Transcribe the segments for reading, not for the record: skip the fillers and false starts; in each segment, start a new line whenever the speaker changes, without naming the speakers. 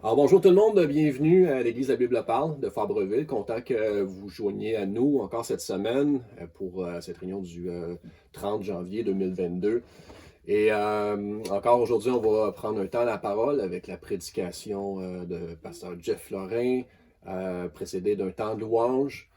Alors bonjour tout le monde, bienvenue à l'Église de la Bible parle de Fabreville. Content que vous joigniez à nous encore cette semaine pour cette réunion du 30 janvier 2022. Et encore aujourd'hui, on va prendre un temps à la parole avec la prédication de pasteur Jeff Lorrain, précédé d'un temps de louange.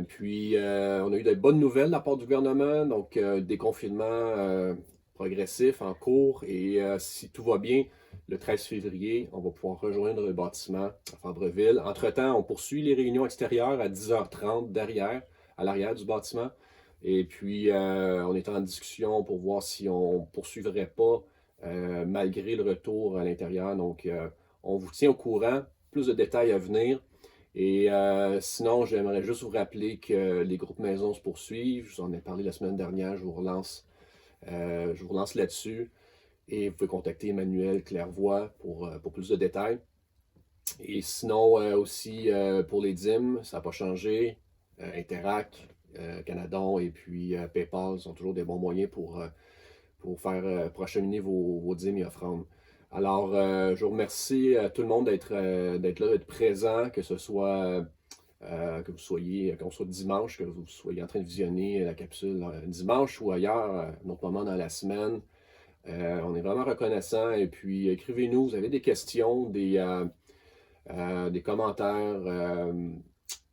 Puis on a eu de bonnes nouvelles de la part du gouvernement, donc déconfinement progressif en cours. Et si tout va bien, le 13 février, on va pouvoir rejoindre le bâtiment à Fabreville. Entre-temps, on poursuit les réunions extérieures à 10h30 à l'arrière du bâtiment. Et puis, on est en discussion pour voir si on ne poursuivrait pas malgré le retour à l'intérieur. Donc, on vous tient au courant. Plus de détails à venir. Et sinon, j'aimerais juste vous rappeler que les groupes maison se poursuivent. Je vous en ai parlé la semaine dernière. Je vous relance là-dessus. Et vous pouvez contacter Emmanuel Clairvoy pour plus de détails. Et sinon, aussi pour les dîmes, ça n'a pas changé. Interac, Canadon et puis PayPal sont toujours des bons moyens pour faire acheminer vos dîmes et offrandes. Alors, je vous remercie tout le monde d'être là, d'être présent, que ce soit qu'on soit dimanche, que vous soyez en train de visionner la capsule dimanche ou ailleurs, un autre moment dans la semaine. On est vraiment reconnaissant. Et puis, écrivez-nous, vous avez des questions, des commentaires,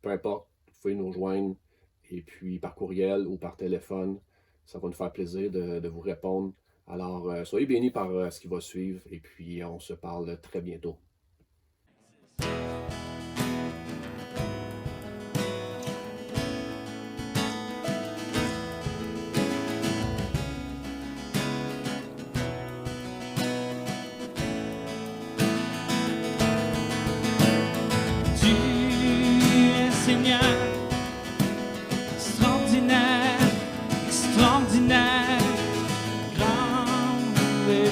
peu importe, vous pouvez nous rejoindre. Et puis, par courriel ou par téléphone, ça va nous faire plaisir de vous répondre. Alors, soyez bénis par ce qui va suivre. Et puis, on se parle très bientôt.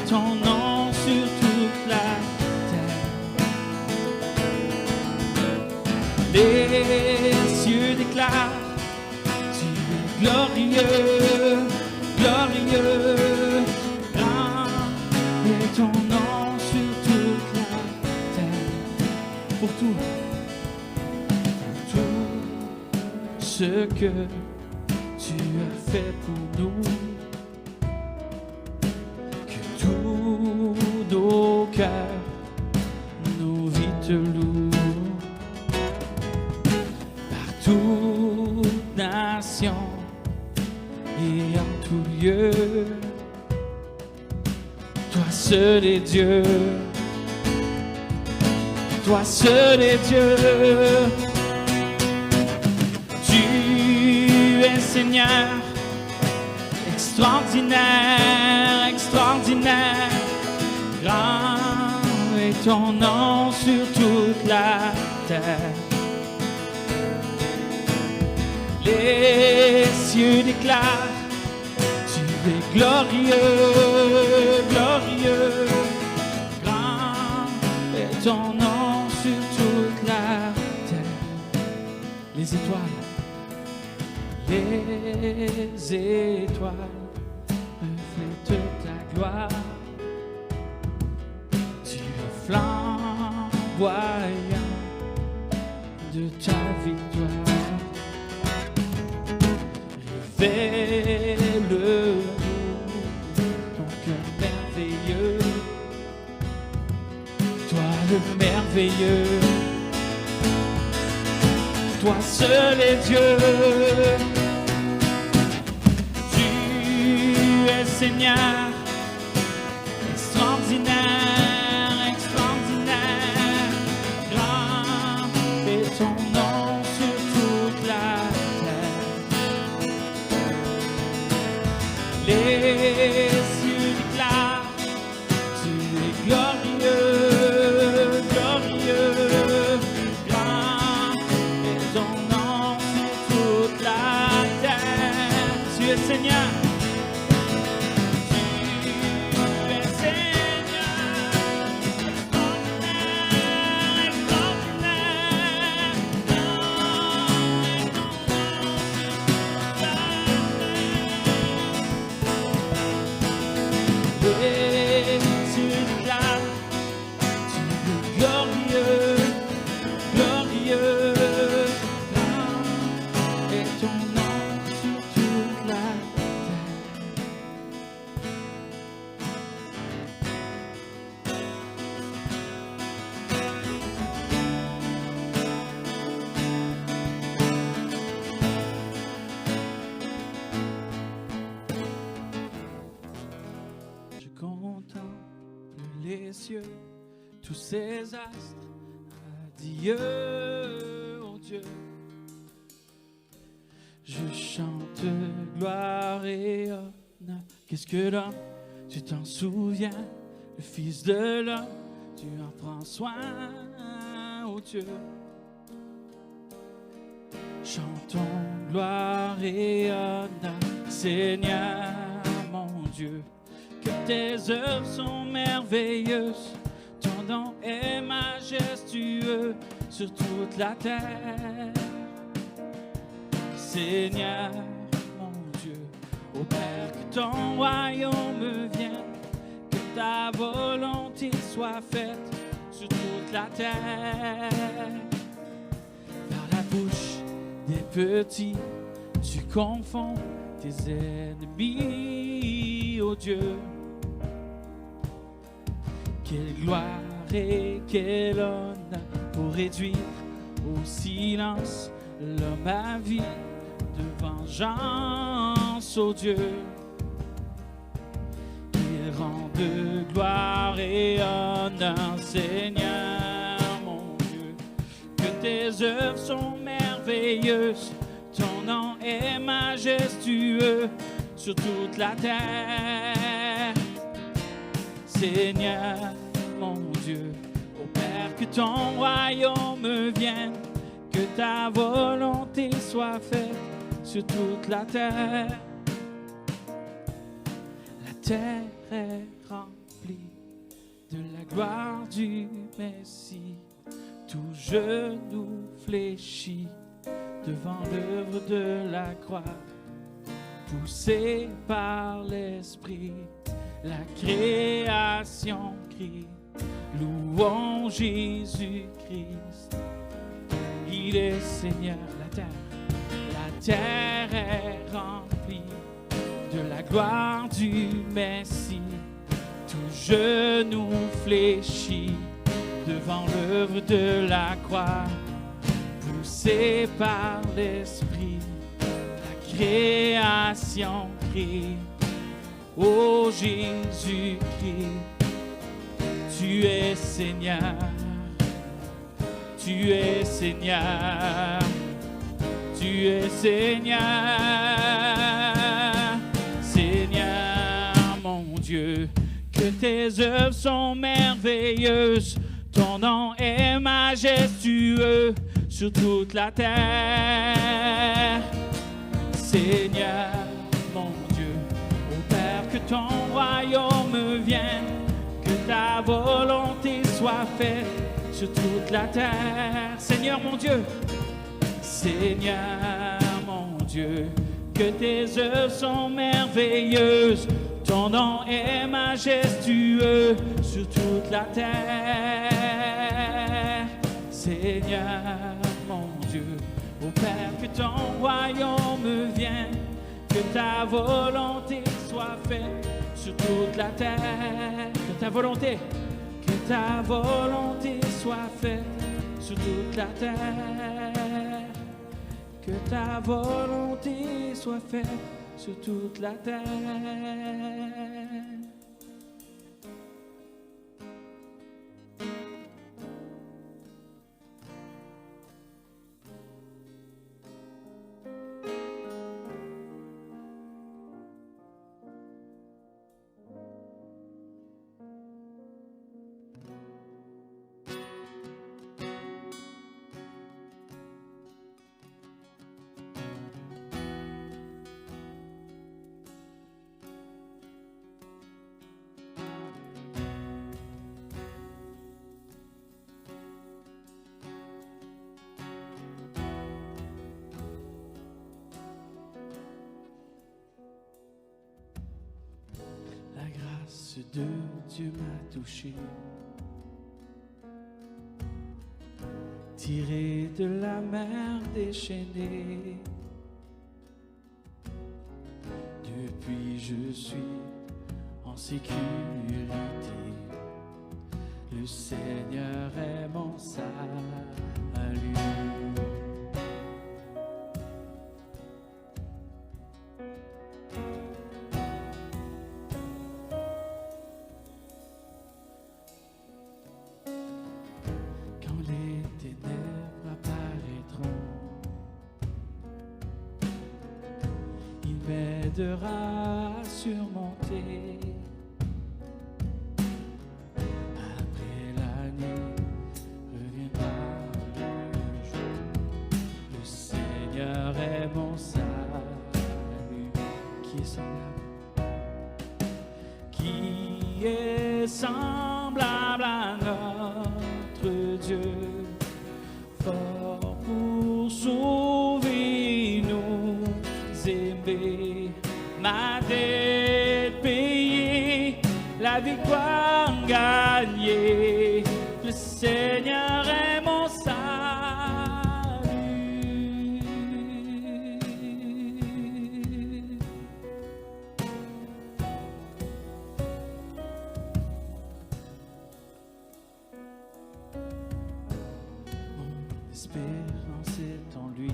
Ton nom sur toute la terre. Les cieux déclarent, tu es glorieux, glorieux. Grand est ton nom sur toute la terre. Pour tout ce que tu as fait pour nous. Nos cœurs, nos vies te louent. Par toute nation et en tout lieu, toi seul est Dieu, toi seul est Dieu. Tu es Seigneur, extraordinaire, extraordinaire. Grand est ton nom sur toute la terre. Les cieux déclarent, tu es glorieux, glorieux. Grand est ton nom sur toute la terre. Les étoiles reflètent ta gloire. Flamboyant de ta victoire, révèle-nous ton cœur merveilleux, toi le merveilleux, toi seul est Dieu. Tu es Seigneur, extraordinaire. Ton nom sur toute la terre. Les cieux déclarent, tu es glorieux, glorieux. Grand est ton nom sur toute la terre. Tu es Seigneur, tu les cieux, tous ces astres, adieu, oh Dieu. Je chante gloire et honneur. Qu'est-ce que l'homme, tu t'en souviens, le Fils de l'homme, tu en prends soin, oh Dieu. Chantons gloire et honneur, Seigneur mon Dieu, que tes œuvres sont merveilleuses, ton nom est majestueux sur toute la terre. Seigneur mon Dieu, ô Père, que ton royaume vienne, que ta volonté soit faite sur toute la terre. Par la bouche des petits, tu confonds tes ennemis, ô Dieu. Quelle gloire et quel honneur pour réduire au silence l'homme à vie de vengeance, ô Dieu. Il rend de gloire et honneur, Seigneur mon Dieu, que tes œuvres sont merveilleuses, ton nom est majestueux sur toute la terre. Seigneur mon Dieu, ô Père, que ton royaume vienne, que ta volonté soit faite sur toute la terre. La terre est remplie de la gloire du Messie, tout genou fléchit devant l'œuvre de la croix. Poussé par l'Esprit, la création crie, louons Jésus-Christ. Il est Seigneur. La terre est remplie de la gloire du Messie, tout genou fléchit devant l'œuvre de la croix. Poussé par l'Esprit, la création crie, ô Jésus-Christ, tu es Seigneur, tu es Seigneur, tu es Seigneur, Seigneur mon Dieu, que tes œuvres sont merveilleuses, ton nom est majestueux sur toute la terre. Seigneur mon Dieu, ô Père, que ton royaume vienne, que ta volonté soit faite sur toute la terre. Seigneur mon Dieu, Seigneur mon Dieu, que tes œuvres sont merveilleuses, ton nom est majestueux sur toute la terre. Seigneur mon Dieu, ô Père, que ton royaume vienne, que ta volonté soit faite sur toute la terre. Que ta volonté soit faite sur toute la terre. Que ta volonté soit faite sur toute la terre. De Dieu m'a touché, tiré de la mer déchaînée. Depuis je suis en sécurité, le Seigneur est mon salut. m'aidera à surmonter. Après la nuit reviendra le jour. Le Seigneur est mon salut. Qui est semblable? Qui est semblable à notre Dieu? Fort pour sauver nous aimer, ma dette payée, la victoire gagnée. Le Seigneur est mon salut. Mon espérance est en lui.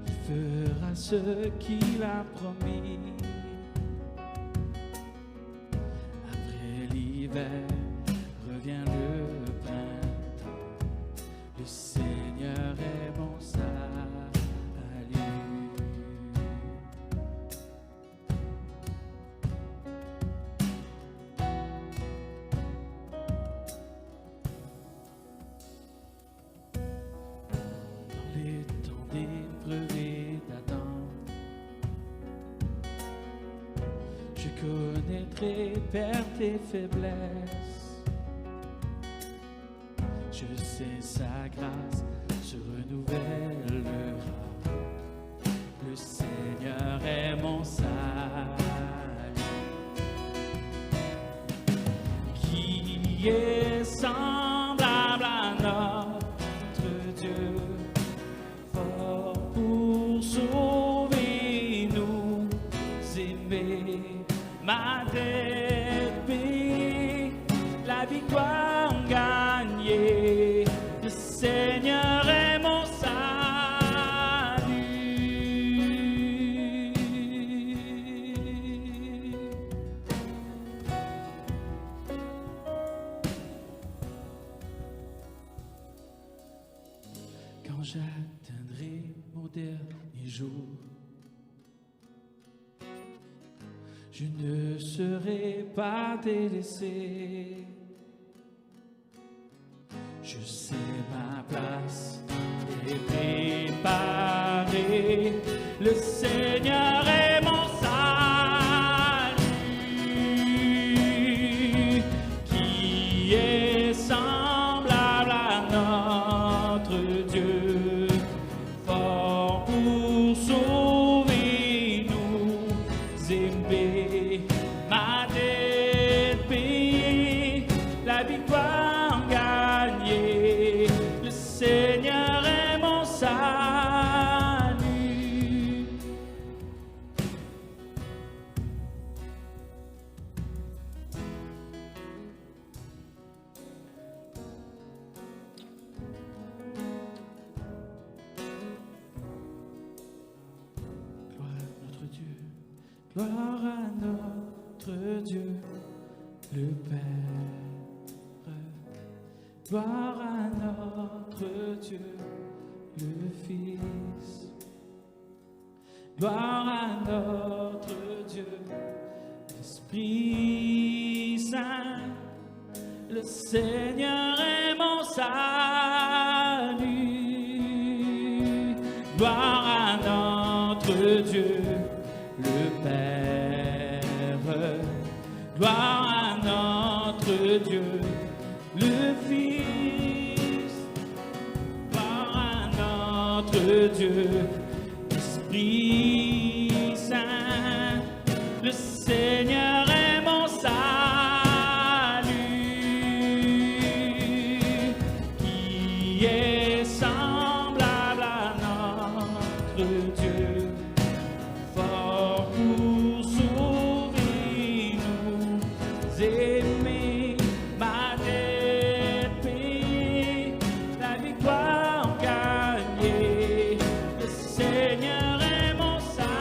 Il fera ce qu'il a promis. Après l'hiver revient le printemps. Le Seigneur est mon salut. Dans les temps d'épreuve et d'attente, je connaîtrai perte et faiblesse. Je sais sa grâce se renouvellera. Le Seigneur est mon salut. Qui est semblable à notre Dieu, fort pour sauver nous aimer, ma dette payée, la victoire gagnée. Le Seigneur est mon salut. Quand j'atteindrai mon dernier jour, je ne serai pas délaissé. Je sais ma place est préparée. Le Seigneur est mon salut. Qui est semblable à notre Dieu, fort pour sauver nous aimer, ma dette payée, la victoire gagnée. Le Seigneur est mon salut. Gloire à notre Dieu, le Père. Gloire à notre Dieu, le Fils. Gloire à notre Dieu, l'Esprit Saint. Le Seigneur est mon salut. Gloire à notre Dieu, le Père. Gloire à notre Dieu, le Fils. Gloire à notre Dieu, Esprit Saint. Le Seigneur est mon salut. Qui est semblable à notre Dieu, fort pour sauver nous aimer, ma dette payée, la victoire gagnée. Le Seigneur est mon salut.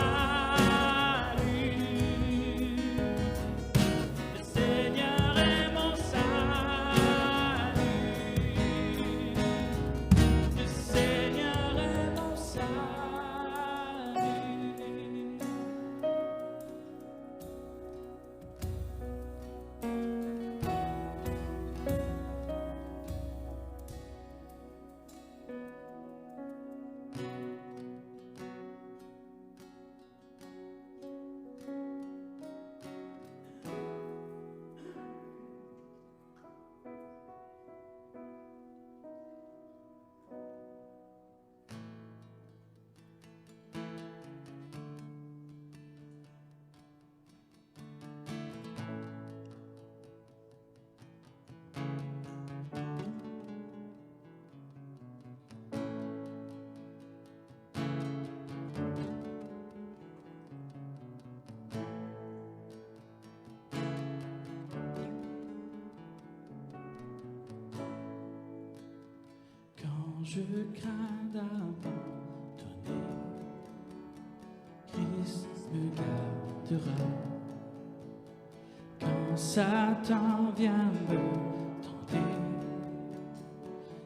je crains d'abandonner, Christ me gardera. Quand Satan vient me tenter,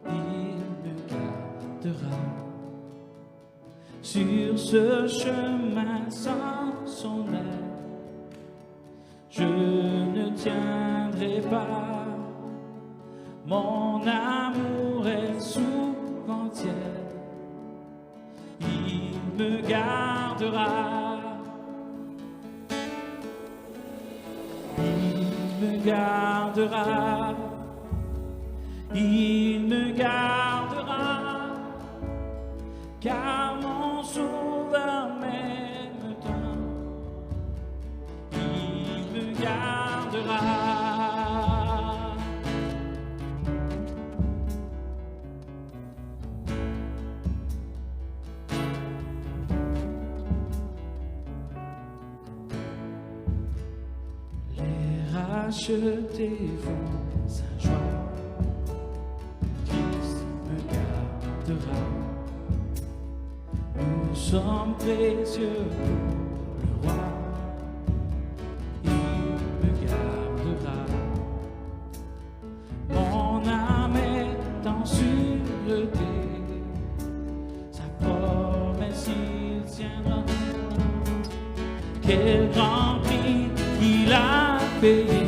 il me gardera. Sur ce chemin sans son aide, je ne tiendrai pas. Mon amour est souvent tiède, il me gardera. Il me gardera. Il me gardera. Car mon sauveur m'aime tant. Il me gardera. Achetez-vous sa joie, Christ me gardera. Nous sommes précieux pour le roi, il me gardera. Mon âme est en sûreté, sa promesse il tiendra. Quel grand prix il a payé.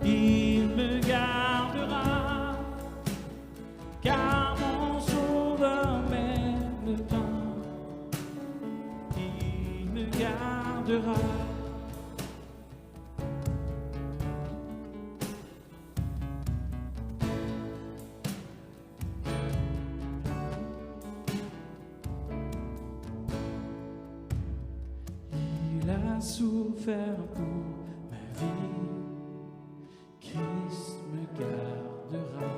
Il me gardera, car mon sauveur m'aime tant. Il me gardera. Il a souffert pour ma vie, Christ me gardera.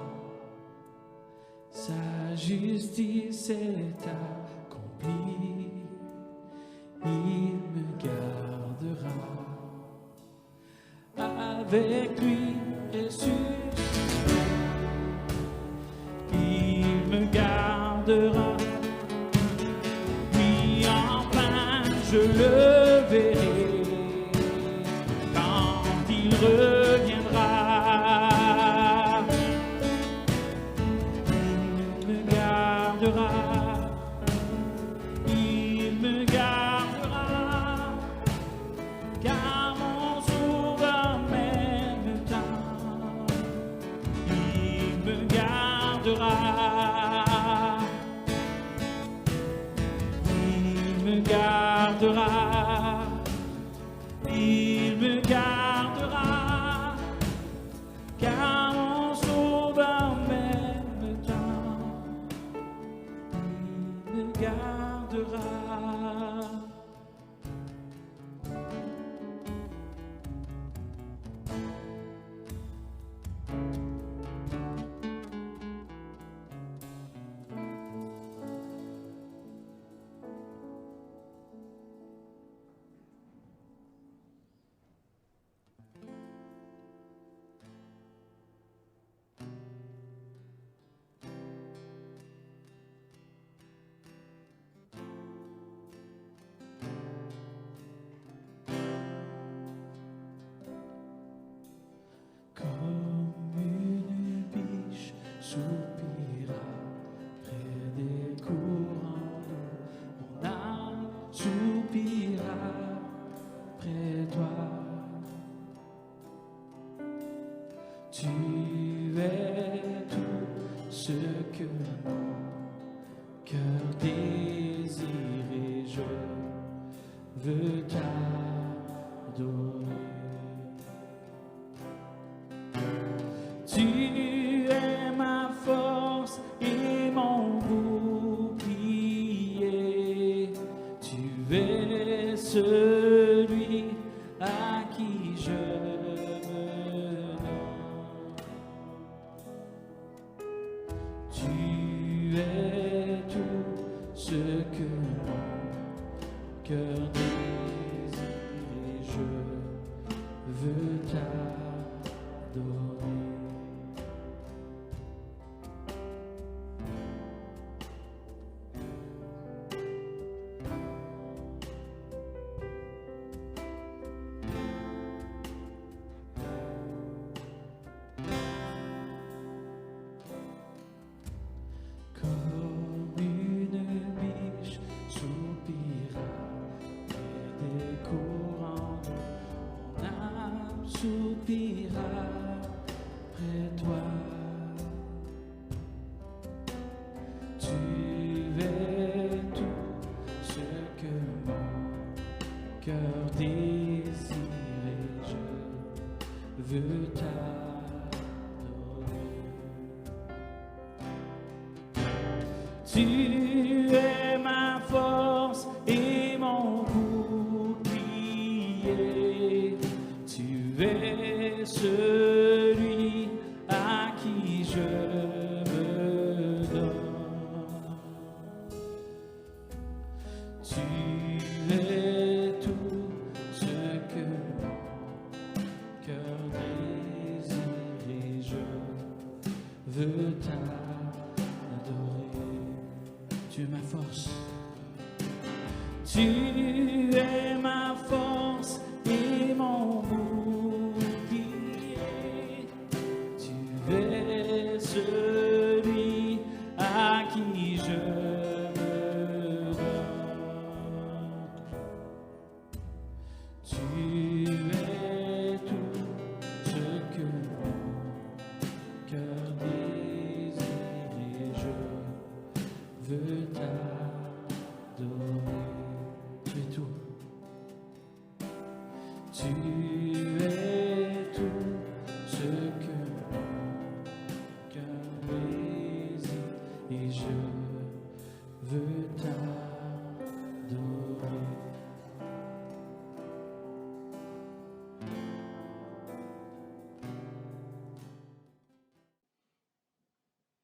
Sa justice est accomplie, il me gardera. Avec lui ressuscité, il me gardera. Oui, enfin je le verrai quand il reviendra. Il me gardera. Il me gardera, car mon sauveur m'aime tant. Il me gardera. Il me gardera. Il me gardera, car mon sauveur m'aime tant. Il me gardera. Comme une biche soupira près des courants d'eau, mon âme soupira près de toi. Tu es tout ce que mon cœur désire et je veux t'adorer. Tu es ma force et mon bouclier. Tu es celui à qui je me donne. Tu es tout ce que mon Tu es ma force et mon bouclier. Tu es celui à qui je me donne. Tu es tout ce que mon cœur désire et je veux t'adorer. Tu es ma force. Tu es ma force et mon bouclier. Tu es celui à qui je me donne. Tu es tout ce que mon cœur désire et je veux t'adorer. Tu es tout. Tu es tout ce que mon cœur désire et je veux t'adorer.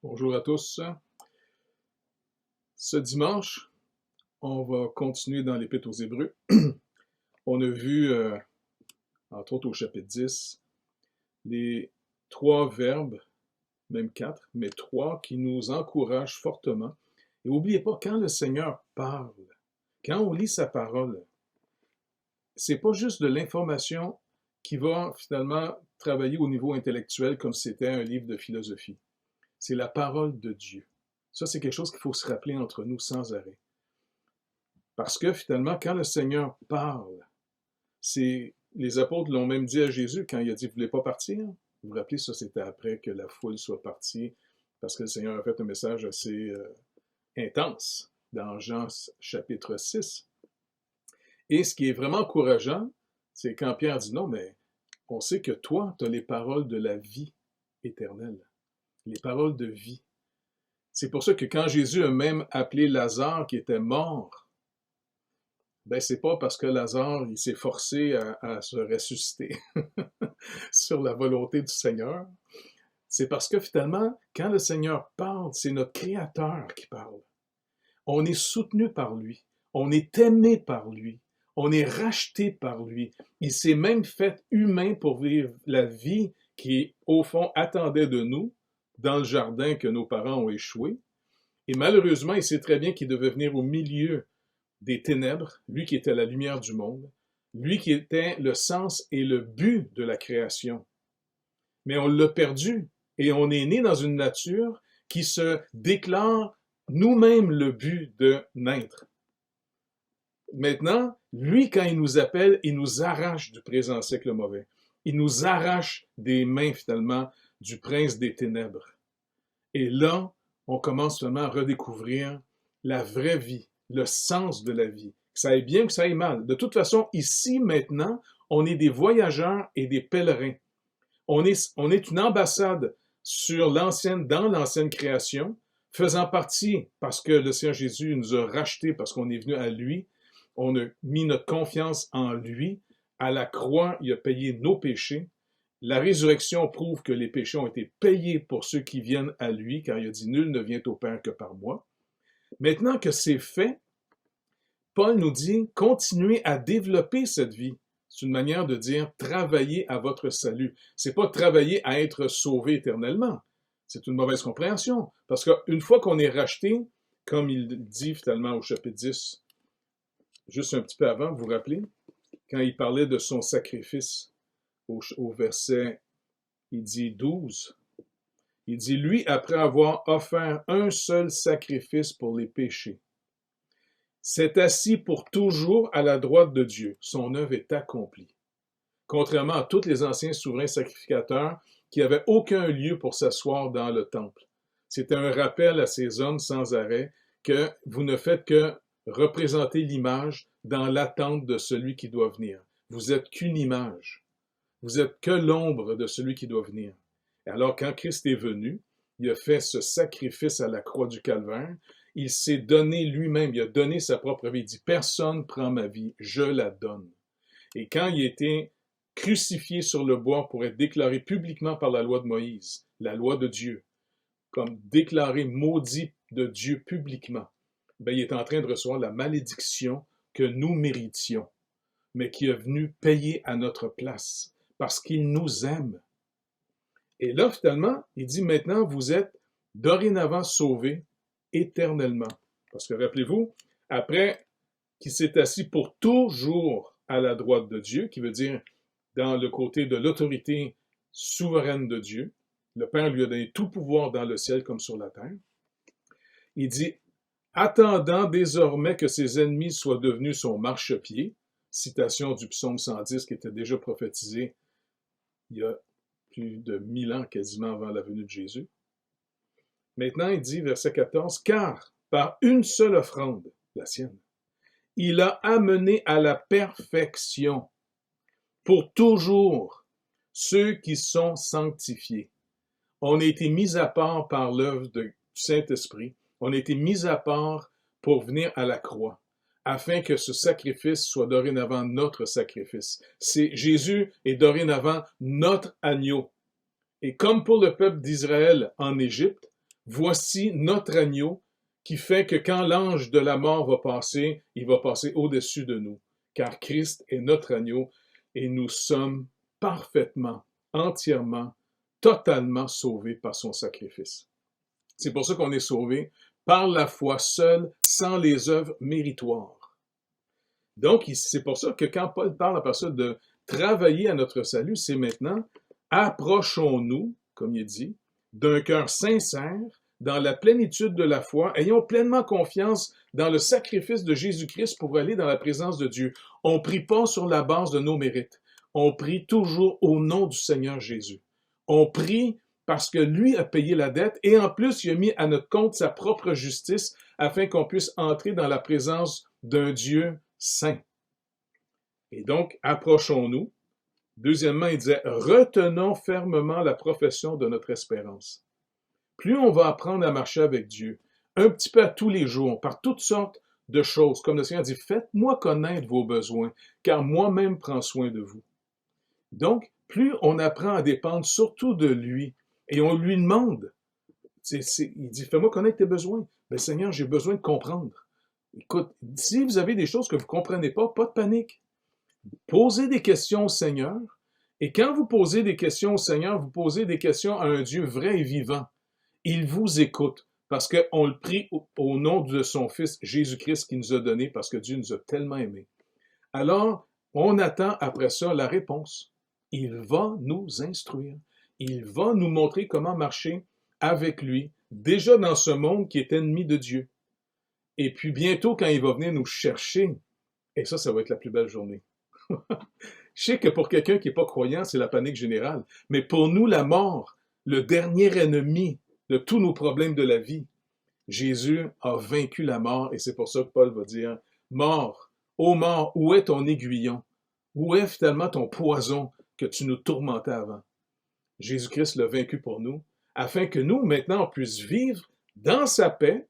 Bonjour à tous. Ce dimanche, on va continuer dans l'Épître aux Hébreux. On a vu, entre autres au chapitre 10, les 3 verbes, même 4, mais 3 qui nous encouragent fortement. Et n'oubliez pas, quand le Seigneur parle, quand on lit sa parole, c'est pas juste de l'information qui va finalement travailler au niveau intellectuel comme si c'était un livre de philosophie. C'est la parole de Dieu. Ça, c'est quelque chose qu'il faut se rappeler entre nous sans arrêt. Parce que finalement, quand le Seigneur parle, les apôtres l'ont même dit à Jésus quand il a dit « Vous ne voulez pas partir? » Vous vous rappelez, ça, c'était après que la foule soit partie, parce que le Seigneur a fait un message assez intense dans Jean chapitre 6. Et ce qui est vraiment encourageant, c'est quand Pierre dit « Non, mais on sait que toi, tu as les paroles de la vie éternelle. » Les paroles de vie. C'est pour ça que quand Jésus a même appelé Lazare qui était mort, ben c'est pas parce que Lazare il s'est forcé à se ressusciter sur la volonté du Seigneur. C'est parce que finalement, quand le Seigneur parle, c'est notre Créateur qui parle. On est soutenu par lui. On est aimé par lui. On est racheté par lui. Il s'est même fait humain pour vivre la vie qui, au fond, attendait de nous dans le jardin que nos parents ont échoué. Et malheureusement, il sait très bien qu'il devait venir au milieu des ténèbres, lui qui était la lumière du monde, lui qui était le sens et le but de la création. Mais on l'a perdu et on est né dans une nature qui se déclare nous-mêmes le but de naître. Maintenant, lui, quand il nous appelle, il nous arrache du présent siècle mauvais. Il nous arrache des mains, finalement, du prince des ténèbres. Et là, on commence seulement à redécouvrir la vraie vie, le sens de la vie. Que ça aille bien, que ça aille mal. De toute façon, ici, maintenant, on est des voyageurs et des pèlerins. On est une ambassade dans l'ancienne création, faisant partie, parce que le Seigneur Jésus nous a rachetés, parce qu'on est venu à lui, on a mis notre confiance en lui. À la croix, il a payé nos péchés. La résurrection prouve que les péchés ont été payés pour ceux qui viennent à lui, car il a dit « Nul ne vient au Père que par moi ». Maintenant que c'est fait, Paul nous dit « Continuez à développer cette vie ». C'est une manière de dire « Travaillez à votre salut ». C'est pas « Travailler à être sauvé éternellement ». C'est une mauvaise compréhension, parce qu'une fois qu'on est racheté, comme il dit finalement au chapitre 10, juste un petit peu avant, vous vous rappelez, quand il parlait de son sacrifice, au verset, il dit 12, il dit « Lui, après avoir offert un seul sacrifice pour les péchés, s'est assis pour toujours à la droite de Dieu. Son œuvre est accomplie. » Contrairement à tous les anciens souverains sacrificateurs qui n'avaient aucun lieu pour s'asseoir dans le temple. C'était un rappel à ces hommes sans arrêt que vous ne faites que représenter l'image dans l'attente de celui qui doit venir. Vous êtes qu'une image. Vous êtes que l'ombre de celui qui doit venir. Et alors, quand Christ est venu, il a fait ce sacrifice à la croix du Calvaire. Il s'est donné lui-même, il a donné sa propre vie. Il dit, personne prend ma vie, je la donne. Et quand il était crucifié sur le bois pour être déclaré publiquement par la loi de Moïse, la loi de Dieu, comme déclaré maudit de Dieu publiquement, ben, il est en train de recevoir la malédiction que nous méritions, mais qui est venu payer à notre place, parce qu'il nous aime. Et là, finalement, il dit, maintenant, vous êtes dorénavant sauvés éternellement. Parce que, rappelez-vous, après qu'il s'est assis pour toujours à la droite de Dieu, qui veut dire dans le côté de l'autorité souveraine de Dieu, le Père lui a donné tout pouvoir dans le ciel comme sur la terre. Il dit, attendant désormais que ses ennemis soient devenus son marchepied, citation du psaume 110 qui était déjà prophétisé il y a plus de 1000 ans quasiment avant la venue de Jésus. Maintenant, il dit, verset 14, « Car par une seule offrande, la sienne, il a amené à la perfection pour toujours ceux qui sont sanctifiés. » On a été mis à part par l'œuvre du Saint-Esprit. On a été mis à part pour venir à la croix, afin que ce sacrifice soit dorénavant notre sacrifice. Jésus est dorénavant notre agneau. Et comme pour le peuple d'Israël en Égypte, voici notre agneau qui fait que quand l'ange de la mort va passer, il va passer au-dessus de nous, car Christ est notre agneau et nous sommes parfaitement, entièrement, totalement sauvés par son sacrifice. C'est pour ça qu'on est sauvés par la foi seule, sans les œuvres méritoires. Donc, c'est pour ça que quand Paul parle à partir de travailler à notre salut, c'est maintenant approchons-nous, comme il dit, d'un cœur sincère, dans la plénitude de la foi, ayons pleinement confiance dans le sacrifice de Jésus-Christ pour aller dans la présence de Dieu. On ne prie pas sur la base de nos mérites. On prie toujours au nom du Seigneur Jésus. On prie parce que lui a payé la dette et en plus, il a mis à notre compte sa propre justice afin qu'on puisse entrer dans la présence d'un Dieu saint. Et donc, approchons-nous. Deuxièmement, il disait, retenons fermement la profession de notre espérance. Plus on va apprendre à marcher avec Dieu, un petit peu à tous les jours, par toutes sortes de choses, comme le Seigneur dit, faites-moi connaître vos besoins, car moi-même prends soin de vous. Donc, plus on apprend à dépendre surtout de lui, et on lui demande, il dit, fais-moi connaître tes besoins. Mais Seigneur, j'ai besoin de comprendre. Écoute, si vous avez des choses que vous ne comprenez pas de panique. Posez des questions au Seigneur, et quand vous posez des questions au Seigneur, vous posez des questions à un Dieu vrai et vivant. Il vous écoute, parce qu'on le prie au nom de son Fils Jésus-Christ qui nous a donné, parce que Dieu nous a tellement aimés. Alors, on attend après ça la réponse. Il va nous instruire. Il va nous montrer comment marcher avec lui, déjà dans ce monde qui est ennemi de Dieu. Et puis bientôt, quand il va venir nous chercher, et ça va être la plus belle journée. Je sais que pour quelqu'un qui n'est pas croyant, c'est la panique générale. Mais pour nous, la mort, le dernier ennemi de tous nos problèmes de la vie, Jésus a vaincu la mort et c'est pour ça que Paul va dire, mort, ô mort, où est ton aiguillon? Où est finalement ton poison que tu nous tourmentais avant? Jésus-Christ l'a vaincu pour nous, afin que nous, maintenant, on puisse vivre dans sa paix,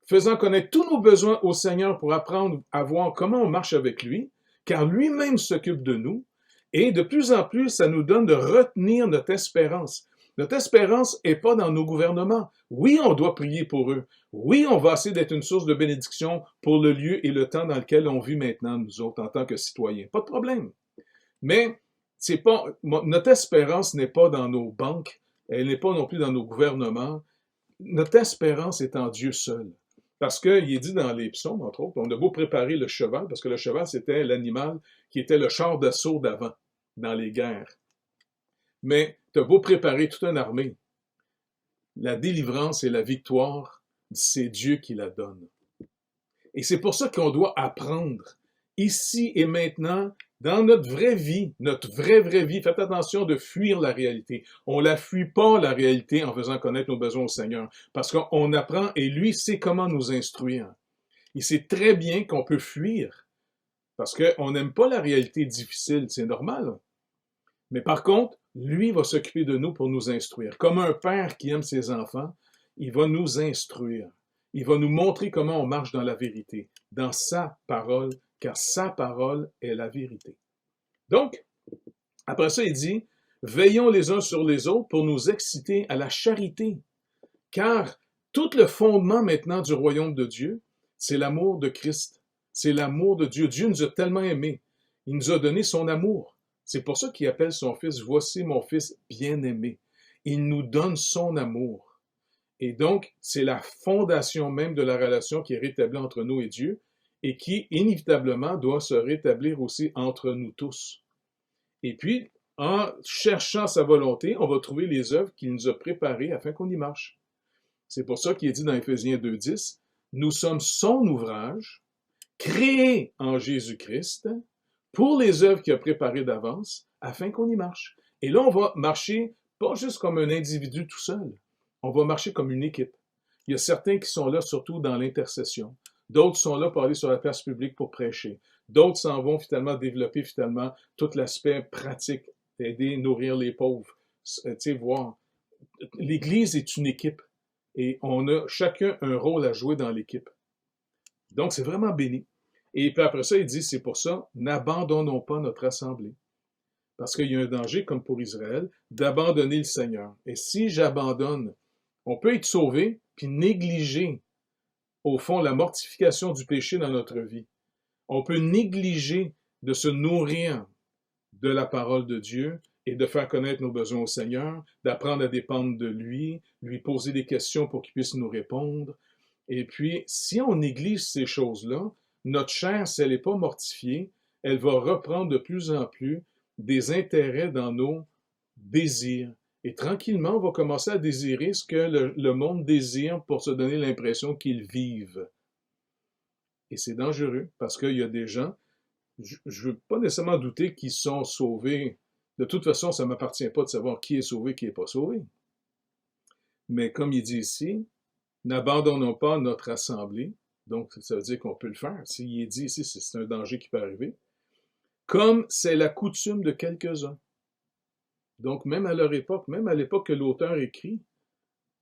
faisant connaître tous nos besoins au Seigneur pour apprendre à voir comment on marche avec lui, car lui-même s'occupe de nous, et de plus en plus, ça nous donne de retenir notre espérance. Notre espérance n'est pas dans nos gouvernements. Oui, on doit prier pour eux. Oui, on va essayer d'être une source de bénédiction pour le lieu et le temps dans lequel on vit maintenant, nous autres, en tant que citoyens. Pas de problème. Mais notre espérance n'est pas dans nos banques, elle n'est pas non plus dans nos gouvernements. Notre espérance est en Dieu seul. Parce qu'il est dit dans les psaumes, entre autres, on a beau préparer le cheval, parce que le cheval, c'était l'animal qui était le char d'assaut d'avant, dans les guerres. Mais tu as beau préparer toute une armée, la délivrance et la victoire, c'est Dieu qui la donne. Et c'est pour ça qu'on doit apprendre, ici et maintenant, dans notre vraie vie, notre vraie vie, faites attention de fuir la réalité. On ne la fuit pas, la réalité, en faisant connaître nos besoins au Seigneur, parce qu'on apprend et lui sait comment nous instruire. Il sait très bien qu'on peut fuir, parce qu'on n'aime pas la réalité difficile, c'est normal. Mais par contre, lui va s'occuper de nous pour nous instruire. Comme un père qui aime ses enfants, il va nous instruire. Il va nous montrer comment on marche dans la vérité, dans sa parole, car sa parole est la vérité. Donc, après ça, il dit, veillons les uns sur les autres pour nous exciter à la charité, car tout le fondement maintenant du royaume de Dieu, c'est l'amour de Christ. C'est l'amour de Dieu. Dieu nous a tellement aimés. Il nous a donné son amour. C'est pour ça qu'il appelle son fils, voici mon fils bien-aimé. Il nous donne son amour. Et donc, c'est la fondation même de la relation qui est rétablie entre nous et Dieu et qui, inévitablement, doit se rétablir aussi entre nous tous. Et puis, en cherchant sa volonté, on va trouver les œuvres qu'il nous a préparées afin qu'on y marche. C'est pour ça qu'il est dit dans Éphésiens 2,10, « Nous sommes son ouvrage, créé en Jésus-Christ, pour les œuvres qu'il a préparées d'avance, afin qu'on y marche. » Et là, on va marcher pas juste comme un individu tout seul, on va marcher comme une équipe. Il y a certains qui sont là surtout dans l'intercession. D'autres sont là pour aller sur la place publique pour prêcher. D'autres s'en vont finalement développer finalement tout l'aspect pratique, aider, nourrir les pauvres. Tu sais, voir. L'Église est une équipe et on a chacun un rôle à jouer dans l'équipe. Donc, c'est vraiment béni. Et puis après ça, il dit, c'est pour ça, n'abandonnons pas notre assemblée. Parce qu'il y a un danger, comme pour Israël, d'abandonner le Seigneur. Et si j'abandonne, on peut être sauvé, puis négliger, au fond, la mortification du péché dans notre vie. On peut négliger de se nourrir de la parole de Dieu et de faire connaître nos besoins au Seigneur, d'apprendre à dépendre de lui, lui poser des questions pour qu'il puisse nous répondre. Et puis, si on néglige ces choses-là, notre chair, si elle n'est pas mortifiée, elle va reprendre de plus en plus des intérêts dans nos désirs. Et tranquillement, on va commencer à désirer ce que le monde désire pour se donner l'impression qu'ils vivent. Et c'est dangereux parce qu'il y a des gens, je ne veux pas nécessairement douter qu'ils sont sauvés. De toute façon, ça ne m'appartient pas de savoir qui est sauvé, qui n'est pas sauvé. Mais comme il dit ici, n'abandonnons pas notre assemblée. Donc, ça veut dire qu'on peut le faire. S'il est dit ici, c'est un danger qui peut arriver. Comme c'est la coutume de quelques-uns. Donc, même à leur époque, même à l'époque que l'auteur écrit,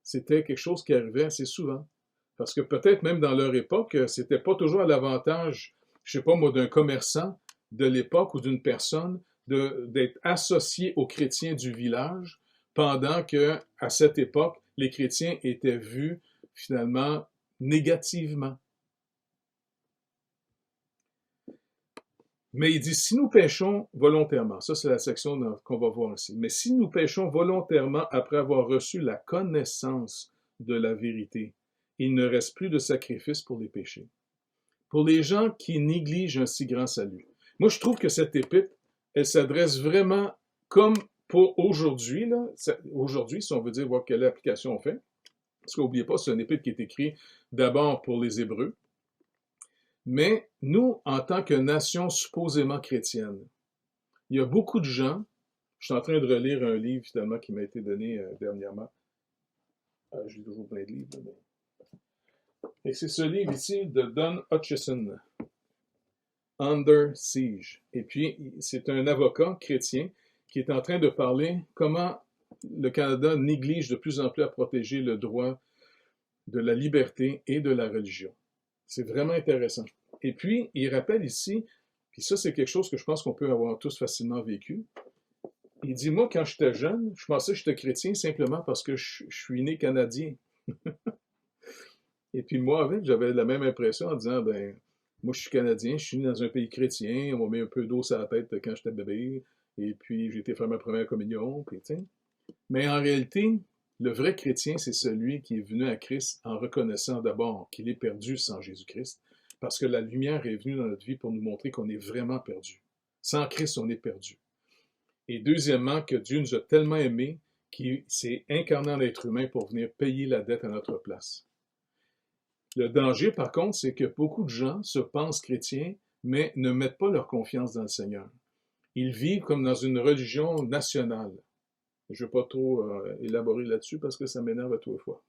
c'était quelque chose qui arrivait assez souvent. Parce que peut-être même dans leur époque, c'était pas toujours à l'avantage, je sais pas moi, d'un commerçant de l'époque ou d'une personne d'être associé aux chrétiens du village, pendant que, à cette époque, les chrétiens étaient vus finalement négativement. Mais il dit, si nous péchons volontairement, ça c'est la section qu'on va voir ici, mais si nous péchons volontairement après avoir reçu la connaissance de la vérité, il ne reste plus de sacrifice pour les péchés. Pour les gens qui négligent un si grand salut. Moi, je trouve que cette épître, elle s'adresse vraiment comme pour aujourd'hui, là. Aujourd'hui, si on veut dire voir quelle application on fait, parce qu'oubliez pas, c'est une épître qui est écrite d'abord pour les Hébreux, mais nous, en tant que nation supposément chrétienne, il y a beaucoup de gens, je suis en train de relire un livre finalement qui m'a été donné dernièrement. J'ai toujours plein de livres. Mais... Et c'est ce livre ici de Don Hutchison, Under Siege. Et puis, c'est un avocat chrétien qui est en train de parler comment le Canada néglige de plus en plus à protéger le droit de la liberté et de la religion. C'est vraiment intéressant. Et puis, il rappelle ici, puis ça, c'est quelque chose que je pense qu'on peut avoir tous facilement vécu. Il dit, moi, quand j'étais jeune, je pensais que j'étais chrétien simplement parce que je suis né Canadien. Et puis moi, avec, j'avais la même impression en disant, ben, moi, je suis Canadien, je suis né dans un pays chrétien, on m'a mis un peu d'eau sur la tête quand j'étais bébé, et puis j'ai été faire ma première communion, puis tu sais. Mais en réalité, le vrai chrétien, c'est celui qui est venu à Christ en reconnaissant d'abord qu'il est perdu sans Jésus-Christ, parce que la lumière est venue dans notre vie pour nous montrer qu'on est vraiment perdu. Sans Christ, on est perdu. Et deuxièmement, que Dieu nous a tellement aimés qu'il s'est incarné en être humain pour venir payer la dette à notre place. Le danger, par contre, c'est que beaucoup de gens se pensent chrétiens, mais ne mettent pas leur confiance dans le Seigneur. Ils vivent comme dans une religion nationale. Je ne vais pas trop élaborer là-dessus parce que ça m'énerve à tous les fois.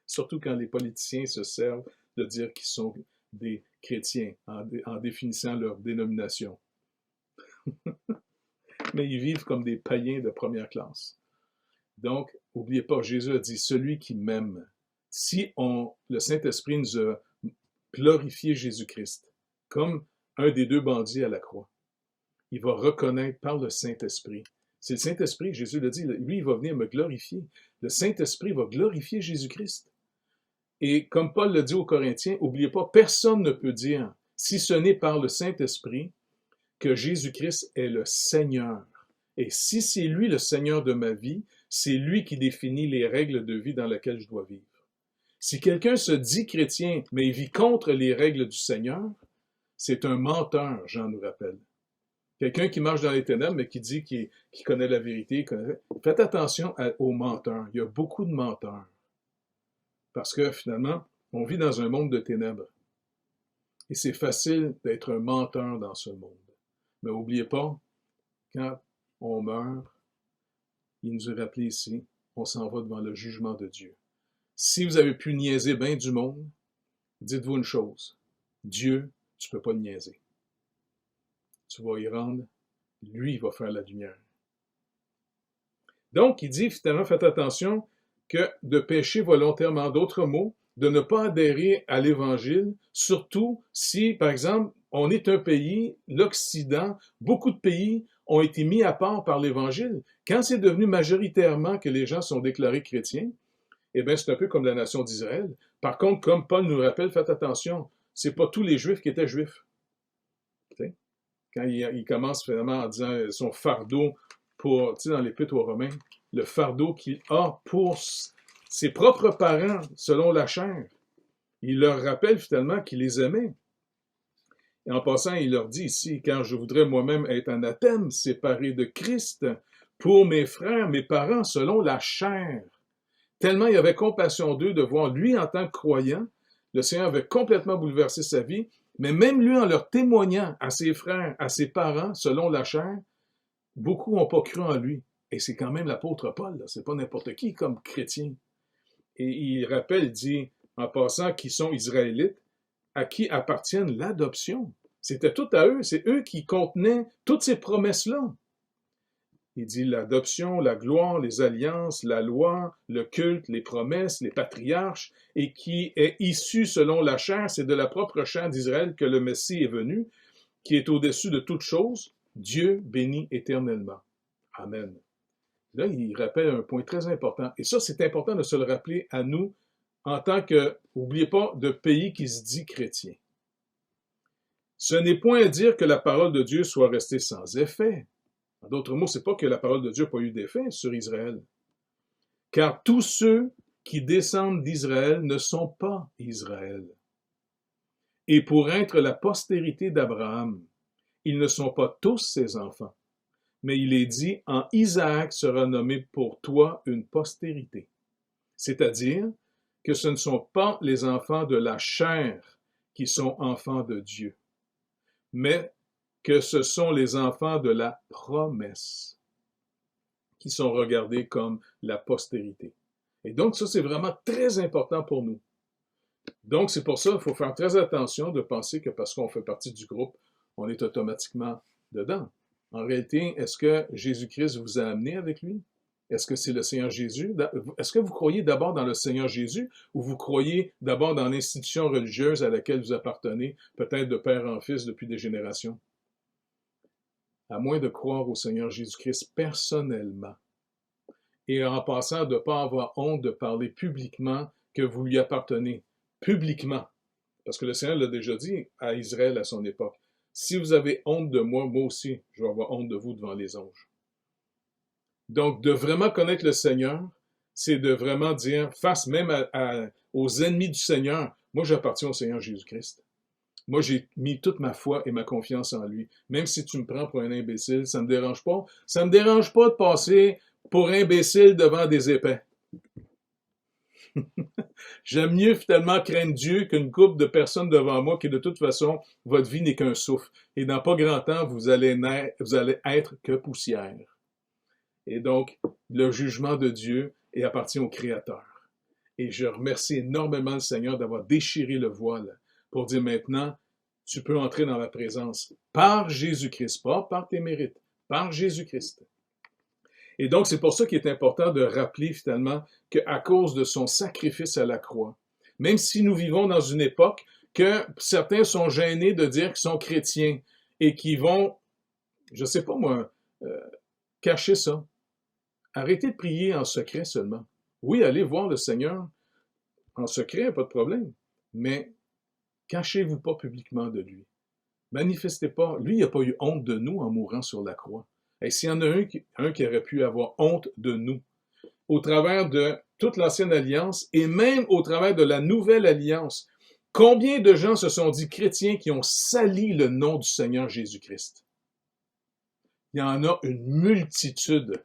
Surtout quand les politiciens se servent de dire qu'ils sont des chrétiens en définissant leur dénomination. Mais ils vivent comme des païens de première classe. Donc, n'oubliez pas, Jésus a dit « Celui qui m'aime ». si le Saint-Esprit nous a glorifié Jésus-Christ, comme un des deux bandits à la croix, il va reconnaître par le Saint-Esprit. C'est le Saint-Esprit, Jésus l'a dit, lui, il va venir me glorifier. Le Saint-Esprit va glorifier Jésus-Christ. Et comme Paul le dit aux Corinthiens, n'oubliez pas, personne ne peut dire, si ce n'est par le Saint-Esprit, que Jésus-Christ est le Seigneur. Et si c'est lui le Seigneur de ma vie, c'est lui qui définit les règles de vie dans lesquelles je dois vivre. Si quelqu'un se dit chrétien, mais il vit contre les règles du Seigneur, c'est un menteur, Jean nous rappelle. Quelqu'un qui marche dans les ténèbres, mais qui dit qu'il connaît la vérité. Faites attention aux menteurs. Il y a beaucoup de menteurs. Parce que finalement, on vit dans un monde de ténèbres. Et c'est facile d'être un menteur dans ce monde. Mais n'oubliez pas, quand on meurt, il nous est rappelé ici, on s'en va devant le jugement de Dieu. Si vous avez pu niaiser bien du monde, dites-vous une chose, Dieu, tu ne peux pas le niaiser. Tu vas y rendre, lui, il va faire la lumière. Donc, il dit, finalement, faites attention que de pécher volontairement, d'autres mots, de ne pas adhérer à l'Évangile, surtout si, par exemple, on est un pays, l'Occident, beaucoup de pays ont été mis à part par l'Évangile. Quand c'est devenu majoritairement que les gens sont déclarés chrétiens, eh bien, c'est un peu comme la nation d'Israël. Par contre, comme Paul nous rappelle, faites attention, c'est pas tous les Juifs qui étaient Juifs. T'sais? Quand il commence finalement en disant son fardeau pour, tu sais, dans l'Épître aux Romains, le fardeau qu'il a pour ses propres parents, selon la chair. Il leur rappelle finalement qu'il les aimait. Et en passant, il leur dit ici, car je voudrais moi-même être anathème, séparé de Christ, pour mes frères, mes parents, selon la chair. Tellement il avait compassion d'eux de voir lui en tant que croyant, le Seigneur avait complètement bouleversé sa vie, mais même lui en leur témoignant à ses frères, à ses parents, selon la chair, beaucoup n'ont pas cru en lui. Et c'est quand même l'apôtre Paul, c'est pas n'importe qui comme chrétien. Et il rappelle, il dit, en passant, qui sont Israélites, à qui appartiennent l'adoption. C'était tout à eux, c'est eux qui contenaient toutes ces promesses-là. Il dit l'adoption, la gloire, les alliances, la loi, le culte, les promesses, les patriarches, et qui est issu selon la chair, c'est de la propre chair d'Israël que le Messie est venu, qui est au-dessus de toutes choses, Dieu béni éternellement. Amen. Là, il rappelle un point très important. Et ça, c'est important de se le rappeler à nous en tant que, n'oubliez pas, de pays qui se dit chrétien. Ce n'est point à dire que la parole de Dieu soit restée sans effet. En d'autres mots, ce n'est pas que la parole de Dieu n'a pas eu d'effet sur Israël. Car tous ceux qui descendent d'Israël ne sont pas Israël. Et pour être la postérité d'Abraham, ils ne sont pas tous ses enfants. Mais il est dit, en Isaac sera nommé pour toi une postérité. C'est-à-dire que ce ne sont pas les enfants de la chair qui sont enfants de Dieu, mais que ce sont les enfants de la promesse qui sont regardés comme la postérité. Et donc, ça, c'est vraiment très important pour nous. Donc, c'est pour ça qu'il faut faire très attention de penser que parce qu'on fait partie du groupe, on est automatiquement dedans. En réalité, est-ce que Jésus-Christ vous a amené avec lui? Est-ce que c'est le Seigneur Jésus? Est-ce que vous croyez d'abord dans le Seigneur Jésus ou vous croyez d'abord dans l'institution religieuse à laquelle vous appartenez, peut-être de père en fils depuis des générations? À moins de croire au Seigneur Jésus-Christ personnellement et en passant de ne pas avoir honte de parler publiquement que vous lui appartenez, publiquement. Parce que le Seigneur l'a déjà dit à Israël à son époque. Si vous avez honte de moi, moi aussi, je vais avoir honte de vous devant les anges. Donc, de vraiment connaître le Seigneur, c'est de vraiment dire, face même aux ennemis du Seigneur, moi j'appartiens au Seigneur Jésus-Christ. Moi, j'ai mis toute ma foi et ma confiance en lui. Même si tu me prends pour un imbécile, ça ne me dérange pas. Ça ne me dérange pas de passer pour imbécile devant des épais. J'aime mieux finalement craindre Dieu qu'une couple de personnes devant moi qui, de toute façon, votre vie n'est qu'un souffle. Et dans pas grand temps, vous allez être que poussière. Et donc, le jugement de Dieu appartient au Créateur. Et je remercie énormément le Seigneur d'avoir déchiré le voile pour dire maintenant, tu peux entrer dans la présence par Jésus-Christ, pas par tes mérites, par Jésus-Christ. Et donc, c'est pour ça qu'il est important de rappeler finalement qu'à cause de son sacrifice à la croix, même si nous vivons dans une époque que certains sont gênés de dire qu'ils sont chrétiens et qui vont, je sais pas moi, cacher ça. Arrêtez de prier en secret seulement. Oui, allez voir le Seigneur en secret, pas de problème, mais cachez-vous pas publiquement de lui. Manifestez pas. Lui, il n'a pas eu honte de nous en mourant sur la croix. Et s'il y en a un qui aurait pu avoir honte de nous, au travers de toute l'ancienne alliance et même au travers de la nouvelle alliance, combien de gens se sont dit chrétiens qui ont sali le nom du Seigneur Jésus-Christ? Il y en a une multitude,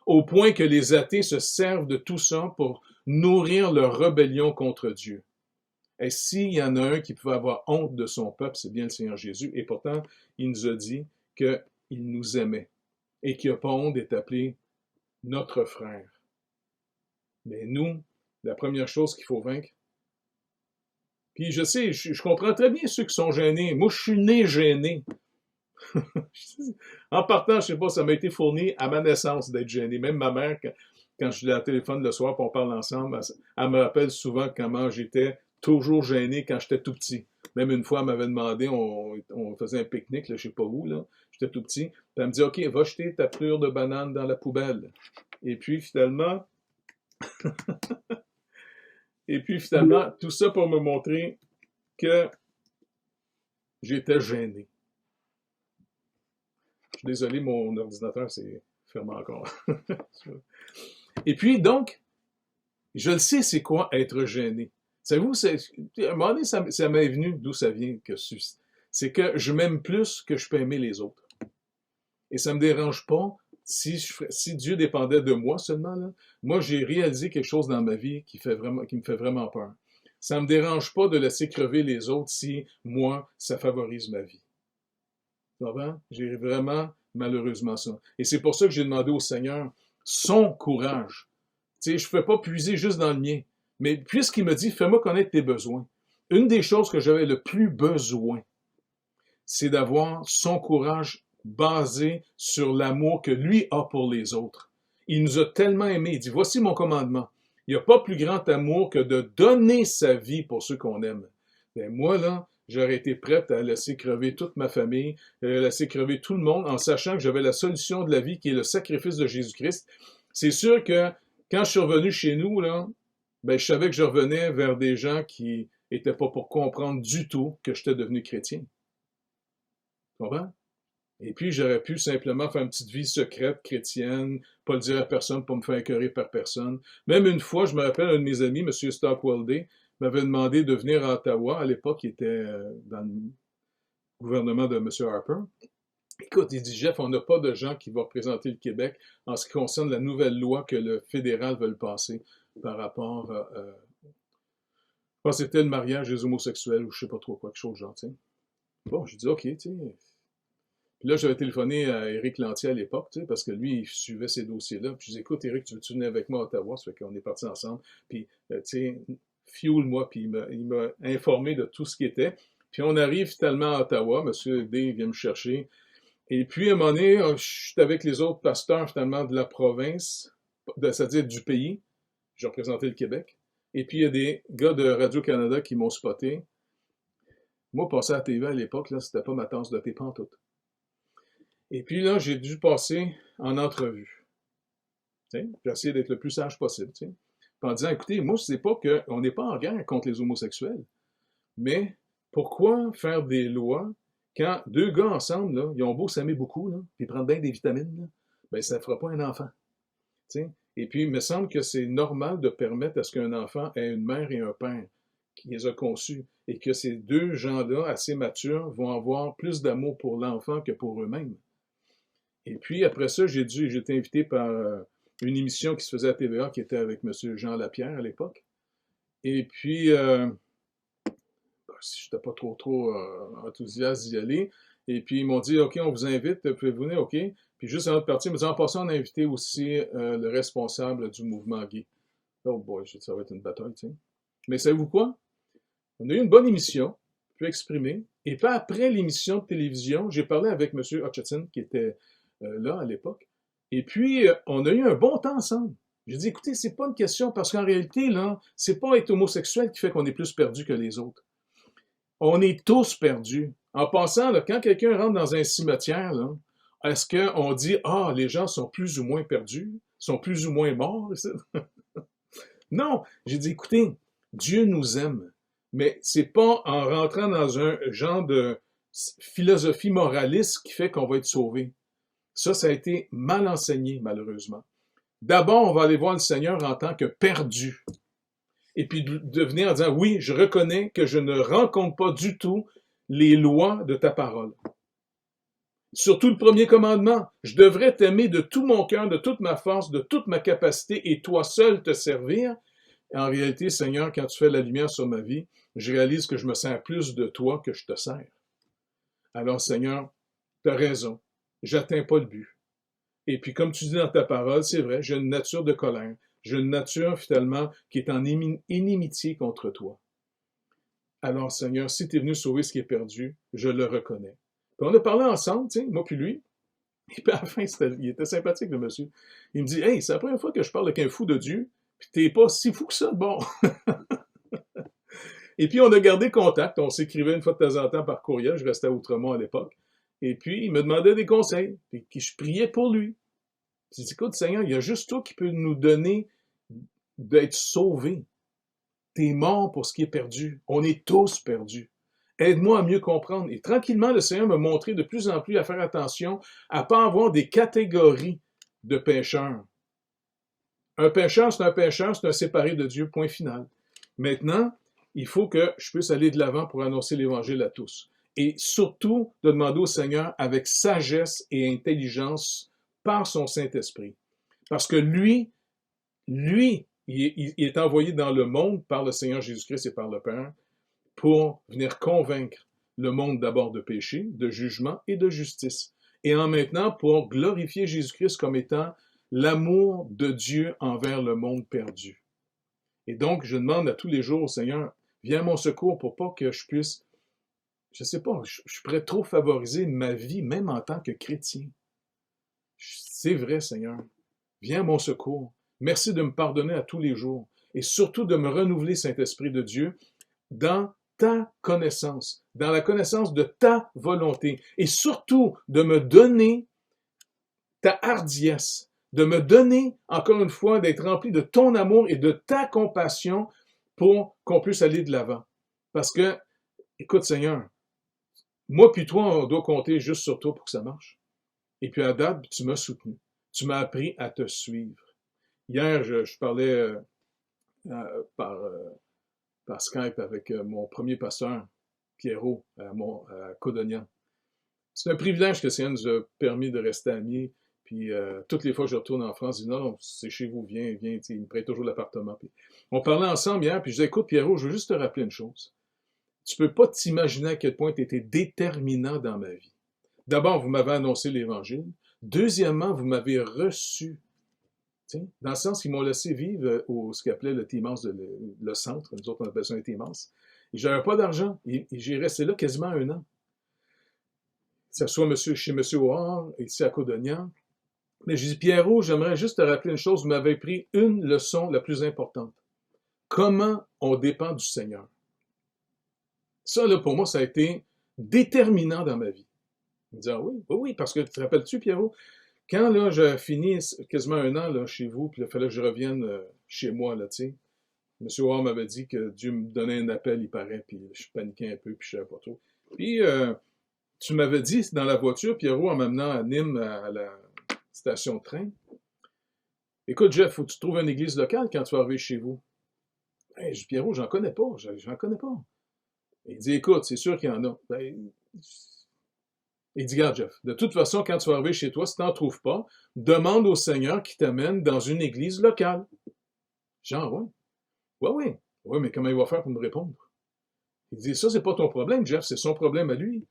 au point que les athées se servent de tout ça pour nourrir leur rébellion contre Dieu. Et s'il y en a un qui pouvait avoir honte de son peuple, c'est bien le Seigneur Jésus. Et pourtant, il nous a dit qu'il nous aimait et qu'il n'a pas honte d'être appelé notre frère. Mais nous, la première chose qu'il faut vaincre, puis je sais, je comprends très bien ceux qui sont gênés. Moi, je suis né gêné. En partant, je sais pas, ça m'a été fourni à ma naissance d'être gêné. Même ma mère, quand je l'ai au téléphone le soir et on parle ensemble, elle me rappelle souvent comment j'étais toujours gêné quand j'étais tout petit. Même une fois, elle m'avait demandé, on faisait un pique-nique, là, je sais pas où, là, j'étais tout petit, puis elle me dit, OK, va jeter ta plure de banane dans la poubelle. Et puis finalement, tout ça pour me montrer que j'étais gêné. Je suis désolé, mon ordinateur s'est fermé encore. Et puis, donc, je le sais, c'est quoi être gêné. Savez-vous, à un moment donné, ça m'est venu d'où ça vient, c'est que je m'aime plus que je peux aimer les autres. Et ça me dérange pas si Dieu dépendait de moi seulement. Là, moi, j'ai réalisé quelque chose dans ma vie qui me fait vraiment peur. Ça me dérange pas de laisser crever les autres si, moi, ça favorise ma vie. Tu comprends? J'ai vraiment, malheureusement, ça. Et c'est pour ça que j'ai demandé au Seigneur son courage. Tu sais, je ne fais pas puiser juste dans le mien. Mais puisqu'il me dit, fais-moi connaître tes besoins. Une des choses que j'avais le plus besoin, c'est d'avoir son courage basé sur l'amour que lui a pour les autres. Il nous a tellement aimés. Il dit, voici mon commandement. Il n'y a pas plus grand amour que de donner sa vie pour ceux qu'on aime. Ben moi, là, j'aurais été prête à laisser crever toute ma famille, laisser crever tout le monde, en sachant que j'avais la solution de la vie qui est le sacrifice de Jésus-Christ. C'est sûr que quand je suis revenu chez nous, là, ben, je savais que je revenais vers des gens qui n'étaient pas pour comprendre du tout que j'étais devenu chrétien. Tu comprends? Et puis, j'aurais pu simplement faire une petite vie secrète chrétienne, pas le dire à personne, pas me faire écœurer par personne. Même une fois, je me rappelle, un de mes amis, M. Stockwell m'avait demandé de venir à Ottawa. À l'époque, il était dans le gouvernement de M. Harper. Écoute, il dit, Jeff, on n'a pas de gens qui vont représenter le Québec en ce qui concerne la nouvelle loi que le fédéral veut passer par rapport à... je pense que c'était le mariage des homosexuels ou je sais pas trop quoi, quelque chose de genre, tu sais. Bon, j'ai dit, OK, tu sais. Puis là, j'avais téléphoné à Éric Lantier à l'époque, tu sais, parce que lui, il suivait ces dossiers-là. Puis je dis, écoute, Éric, tu veux-tu venir avec moi à Ottawa? Ça fait qu'on est partis ensemble. Puis, tu sais, fuel-moi. Puis il m'a informé de tout ce qui était. Puis on arrive finalement à Ottawa. M. D vient me chercher. Et puis, à un moment donné, je suis avec les autres pasteurs, finalement, de la province, c'est-à-dire du pays. J'ai représenté le Québec. Et puis, il y a des gars de Radio-Canada qui m'ont spoté. Moi, passer à la TV à l'époque, là, c'était pas ma tasse de thé pantoute. Et puis là, j'ai dû passer en entrevue. J'ai essayé d'être le plus sage possible. T'sais. En disant, écoutez, moi, je ne sais pas qu'on n'est pas en guerre contre les homosexuels. Mais pourquoi faire des lois quand deux gars ensemble, là, ils ont beau s'aimer beaucoup, là, puis prendre bien des vitamines, là, ben, ça ne fera pas un enfant. T'sais. Et puis, il me semble que c'est normal de permettre à ce qu'un enfant ait une mère et un père qui les a conçus. Et que ces deux gens-là, assez matures, vont avoir plus d'amour pour l'enfant que pour eux-mêmes. Et puis, après ça, j'ai été invité par une émission qui se faisait à TVA, qui était avec M. Jean Lapierre à l'époque. Et puis, je n'étais pas trop enthousiaste d'y aller. Et puis, ils m'ont dit, OK, on vous invite, pouvez-vous venir? OK. Puis, juste avant de partir, ils m'ont dit, en passant, on a invité aussi le responsable du mouvement gay. Oh boy, ça va être une bataille, tu sais. Mais savez-vous quoi? On a eu une bonne émission, pu exprimer. Et puis, après l'émission de télévision, j'ai parlé avec M. Hutchinson, qui était là à l'époque. Et puis, on a eu un bon temps ensemble. J'ai dit, écoutez, c'est pas une question, parce qu'en réalité, là, c'est pas être homosexuel qui fait qu'on est plus perdu que les autres. On est tous perdus. En passant, là, quand quelqu'un rentre dans un cimetière, là, est-ce qu'on dit, ah, les gens sont plus ou moins perdus, sont plus ou moins morts? Non, j'ai dit, écoutez, Dieu nous aime, mais c'est pas en rentrant dans un genre de philosophie moraliste qui fait qu'on va être sauvé. Ça a été mal enseigné, malheureusement. D'abord, on va aller voir le Seigneur en tant que perdu. Et puis de venir en disant, oui, je reconnais que je ne rencontre pas du tout les lois de ta parole. Surtout le premier commandement, je devrais t'aimer de tout mon cœur, de toute ma force, de toute ma capacité, et toi seul te servir. Et en réalité, Seigneur, quand tu fais la lumière sur ma vie, je réalise que je me sers plus de toi que je te sers. Alors, Seigneur, tu as raison, j'atteins pas le but. Et puis, comme tu dis dans ta parole, c'est vrai, j'ai une nature de colère. J'ai une nature, finalement, qui est en inimitié contre toi. Alors, Seigneur, si tu es venu sauver ce qui est perdu, je le reconnais. Puis on a parlé ensemble, tu sais, moi puis lui. Et puis à la fin, il était sympathique, le monsieur. Il me dit, « Hey, c'est la première fois que je parle avec un fou de Dieu, puis t'es pas si fou que ça, bon. » Et puis on a gardé contact, on s'écrivait une fois de temps en temps par courriel, je restais à Outremont à l'époque. Et puis il me demandait des conseils, puis je priais pour lui. J'ai dit, écoute, Seigneur, il y a juste toi qui peux nous donner d'être sauvés. T'es mort pour ce qui est perdu. On est tous perdus. Aide-moi à mieux comprendre. Et tranquillement, le Seigneur m'a montré de plus en plus à faire attention à ne pas avoir des catégories de pécheurs. Un pécheur, c'est un séparé de Dieu, point final. Maintenant, il faut que je puisse aller de l'avant pour annoncer l'Évangile à tous. Et surtout, de demander au Seigneur avec sagesse et intelligence par son Saint-Esprit. Parce que lui, il est envoyé dans le monde par le Seigneur Jésus-Christ et par le Père pour venir convaincre le monde d'abord de péché, de jugement et de justice. Et en maintenant pour glorifier Jésus-Christ comme étant l'amour de Dieu envers le monde perdu. Et donc, je demande à tous les jours au Seigneur, viens à mon secours pour pas que je puisse, je sais pas, je pourrais trop favoriser ma vie, même en tant que chrétien. C'est vrai, Seigneur. Viens à mon secours. Merci de me pardonner à tous les jours. Et surtout de me renouveler, Saint-Esprit de Dieu, dans ta connaissance, dans la connaissance de ta volonté. Et surtout de me donner ta hardiesse, de me donner, encore une fois, d'être rempli de ton amour et de ta compassion pour qu'on puisse aller de l'avant. Parce que, écoute Seigneur, moi puis toi, on doit compter juste sur toi pour que ça marche. Et puis à date, tu m'as soutenu. Tu m'as appris à te suivre. Hier, je parlais par Skype avec mon premier pasteur, Pierrot, à Codognan. C'est un privilège que le Seigneur nous a permis de rester amis. Puis toutes les fois que je retourne en France, il dit non, c'est chez vous, viens, il me prête toujours l'appartement. Puis, on parlait ensemble hier, puis je disais, écoute Pierrot, je veux juste te rappeler une chose. Tu peux pas t'imaginer à quel point tu étais déterminant dans ma vie. D'abord, vous m'avez annoncé l'Évangile. Deuxièmement, vous m'avez reçu. Dans le sens qu'ils m'ont laissé vivre au ce qu'ils appelaient le Timance, le centre, nous autres on appelle ça un Timance. Et j'avais pas d'argent. Et j'ai resté là quasiment 1 an. Que ce soit chez M. Ouard, ici à Codognan. Mais je dis, Pierrot, j'aimerais juste te rappeler une chose. Vous m'avez pris une leçon la plus importante. Comment on dépend du Seigneur. Ça, là, pour moi, ça a été déterminant dans ma vie. Il me dit, ah oui, parce que, te rappelles-tu, Pierrot, quand là, j'ai fini quasiment 1 an là, chez vous, puis il fallait que je revienne chez moi, là, tu sais, M. Ouard m'avait dit que Dieu me donnait un appel, il paraît, puis je paniquais un peu, puis je savais pas trop. Puis, tu m'avais dit dans la voiture, Pierrot, en m'amenant à Nîmes, à la station de train, écoute, Jeff, faut que tu trouves une église locale quand tu vas arriver chez vous. Hey, je dis, Pierrot, j'en connais pas. Il dit, écoute, c'est sûr qu'il y en a. Il dit, regarde, Jeff, de toute façon, quand tu vas arriver chez toi, si tu n'en trouves pas, demande au Seigneur qui t'amène dans une église locale. Genre, oui, mais comment il va faire pour me répondre? Il dit, ça, c'est pas ton problème, Jeff, c'est son problème à lui.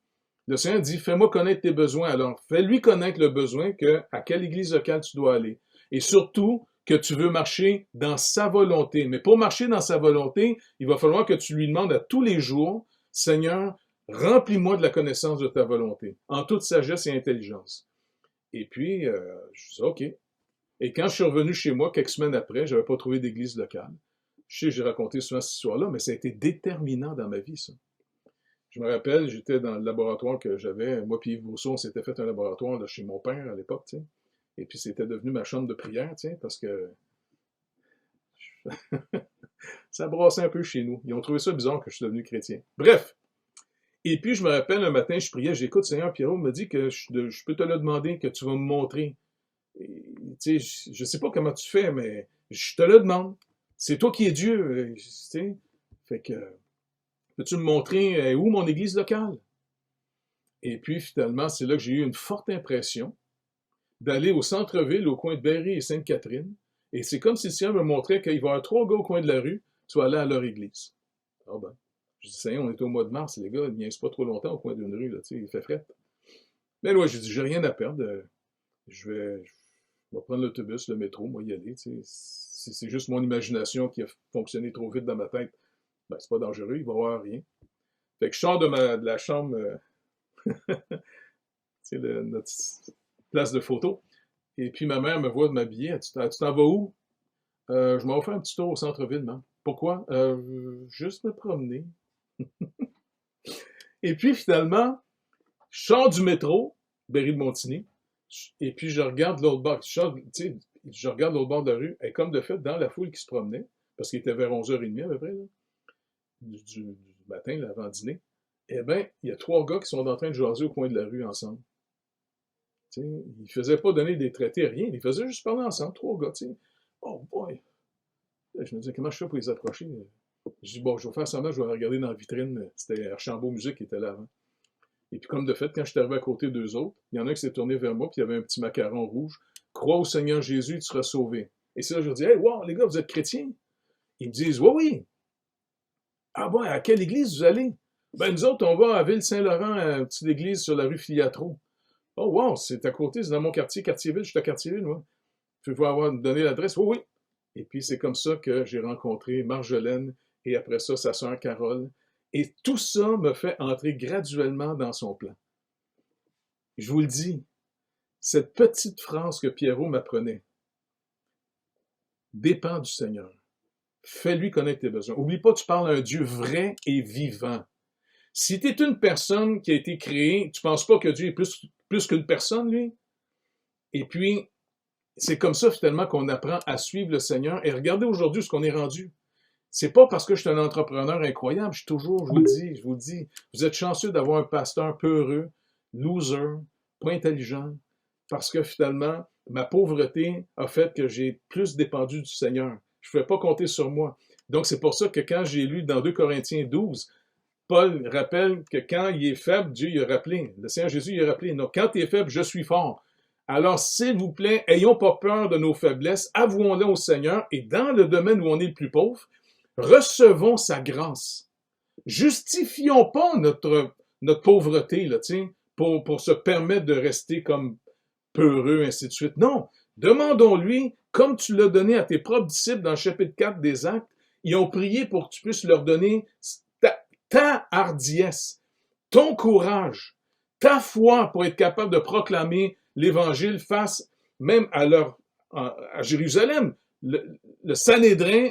Le Seigneur dit, fais-moi connaître tes besoins. Alors, fais-lui connaître le besoin à quelle église locale tu dois aller. Et surtout, que tu veux marcher dans sa volonté. Mais pour marcher dans sa volonté, il va falloir que tu lui demandes à tous les jours, Seigneur, remplis-moi de la connaissance de ta volonté, en toute sagesse et intelligence. Et puis, je dis, OK. Et quand je suis revenu chez moi, quelques semaines après, je n'avais pas trouvé d'église locale. Je sais, j'ai raconté souvent cette histoire-là, mais ça a été déterminant dans ma vie, ça. Je me rappelle, j'étais dans le laboratoire que j'avais. Moi puis Yves Brousseau, on s'était fait un laboratoire là, chez mon père à l'époque, tu sais. Et puis, c'était devenu ma chambre de prière, tu sais, parce que ça brassait un peu chez nous. Ils ont trouvé ça bizarre que je suis devenu chrétien. Bref. Et puis, je me rappelle, un matin, je priais, j'écoute, Seigneur, Pierrot me dit que je peux te le demander, que tu vas me montrer. Tu sais, je sais pas comment tu fais, mais je te le demande. C'est toi qui es Dieu, tu sais. Fait que, peux-tu me montrer où mon église locale? Et puis, finalement, c'est là que j'ai eu une forte impression d'aller au centre-ville, au coin de Berry et Sainte-Catherine. Et c'est comme si le Seigneur me montrait qu'il va y avoir 3 gars au coin de la rue, tu vas aller à leur église. Ah ben. Je dis, Seigneur, on est au mois de mars, les gars, ils niaisent pas trop longtemps au coin d'une rue, là, tu sais, il fait fret. Mais là, j'ai dit, j'ai rien à perdre. Je vais prendre l'autobus, le métro, moi y aller, tu sais. Si c'est juste mon imagination qui a fonctionné trop vite dans ma tête, ben c'est pas dangereux, il va y avoir rien. Fait que je sors de la chambre, tu sais, de notre place de photo, et puis ma mère me voit de m'habiller. Tu t'en vas où? Je m'en vais faire un petit tour au centre-ville, maman. Pourquoi? Juste me promener. Et puis finalement, je sors du métro, Berry de Montigny, et puis je regarde l'autre bord. Je regarde l'autre bord de la rue, et comme de fait, dans la foule qui se promenait, parce qu'il était vers 11h30 à peu près, là, du matin, là, avant dîner, eh bien, il y a 3 gars qui sont en train de jaser au coin de la rue ensemble. T'sais, ils ne faisaient pas donner des traités, rien. Ils faisaient juste parler ensemble, 3 gars. T'sais. Oh boy! Là, je me disais, comment je fais pour les approcher? Je dis, bon, je vais faire semblant, je vais regarder dans la vitrine. C'était Archambault Musique qui était là avant. Et puis, comme de fait, quand je suis arrivé à côté d'eux autres, il y en a un qui s'est tourné vers moi, puis il y avait un petit macaron rouge. Crois au Seigneur Jésus, tu seras sauvé. Et c'est là que je leur dis, hey, wow, les gars, vous êtes chrétiens? Ils me disent, oui, oui. Ah bon, à quelle église vous allez? Ben, nous autres, on va à Ville-Saint-Laurent, à une petite église sur la rue Filiatro. Oh, wow, c'est à côté, c'est dans mon quartier, Quartier-Ville, je suis à Quartier-Ville, moi. Tu veux avoir donné l'adresse? Oui, oui. Et puis, c'est comme ça que j'ai rencontré Marjolaine et après ça, sa sœur Carole. Et tout ça me fait entrer graduellement dans son plan. Je vous le dis, cette petite phrase que Pierrot m'apprenait dépend du Seigneur. Fais-lui connaître tes besoins. Oublie pas, tu parles à un Dieu vrai et vivant. Si tu es une personne qui a été créée, tu ne penses pas que Dieu est plus qu'une personne, lui? Et puis, c'est comme ça, finalement, qu'on apprend à suivre le Seigneur. Et regardez aujourd'hui ce qu'on est rendu. C'est pas parce que je suis un entrepreneur incroyable, je vous le dis, vous êtes chanceux d'avoir un pasteur peureux, loser, pas intelligent, parce que finalement, ma pauvreté a fait que j'ai plus dépendu du Seigneur. Je ne pouvais pas compter sur moi. Donc, c'est pour ça que quand j'ai lu dans 2 Corinthiens 12, Paul rappelle que quand il est faible, Dieu il a rappelé. Le Seigneur Jésus il a rappelé. Non, quand tu es faible, je suis fort. Alors, s'il vous plaît, ayons pas peur de nos faiblesses, avouons-les au Seigneur, et dans le domaine où on est le plus pauvre, recevons sa grâce. Justifions pas notre pauvreté, là, pour se permettre de rester comme peureux, ainsi de suite. Non, demandons-lui, comme tu l'as donné à tes propres disciples dans le chapitre 4 des Actes, ils ont prié pour que tu puisses leur donner ta hardiesse, ton courage, ta foi pour être capable de proclamer l'Évangile face même à Jérusalem. Le Sanhédrin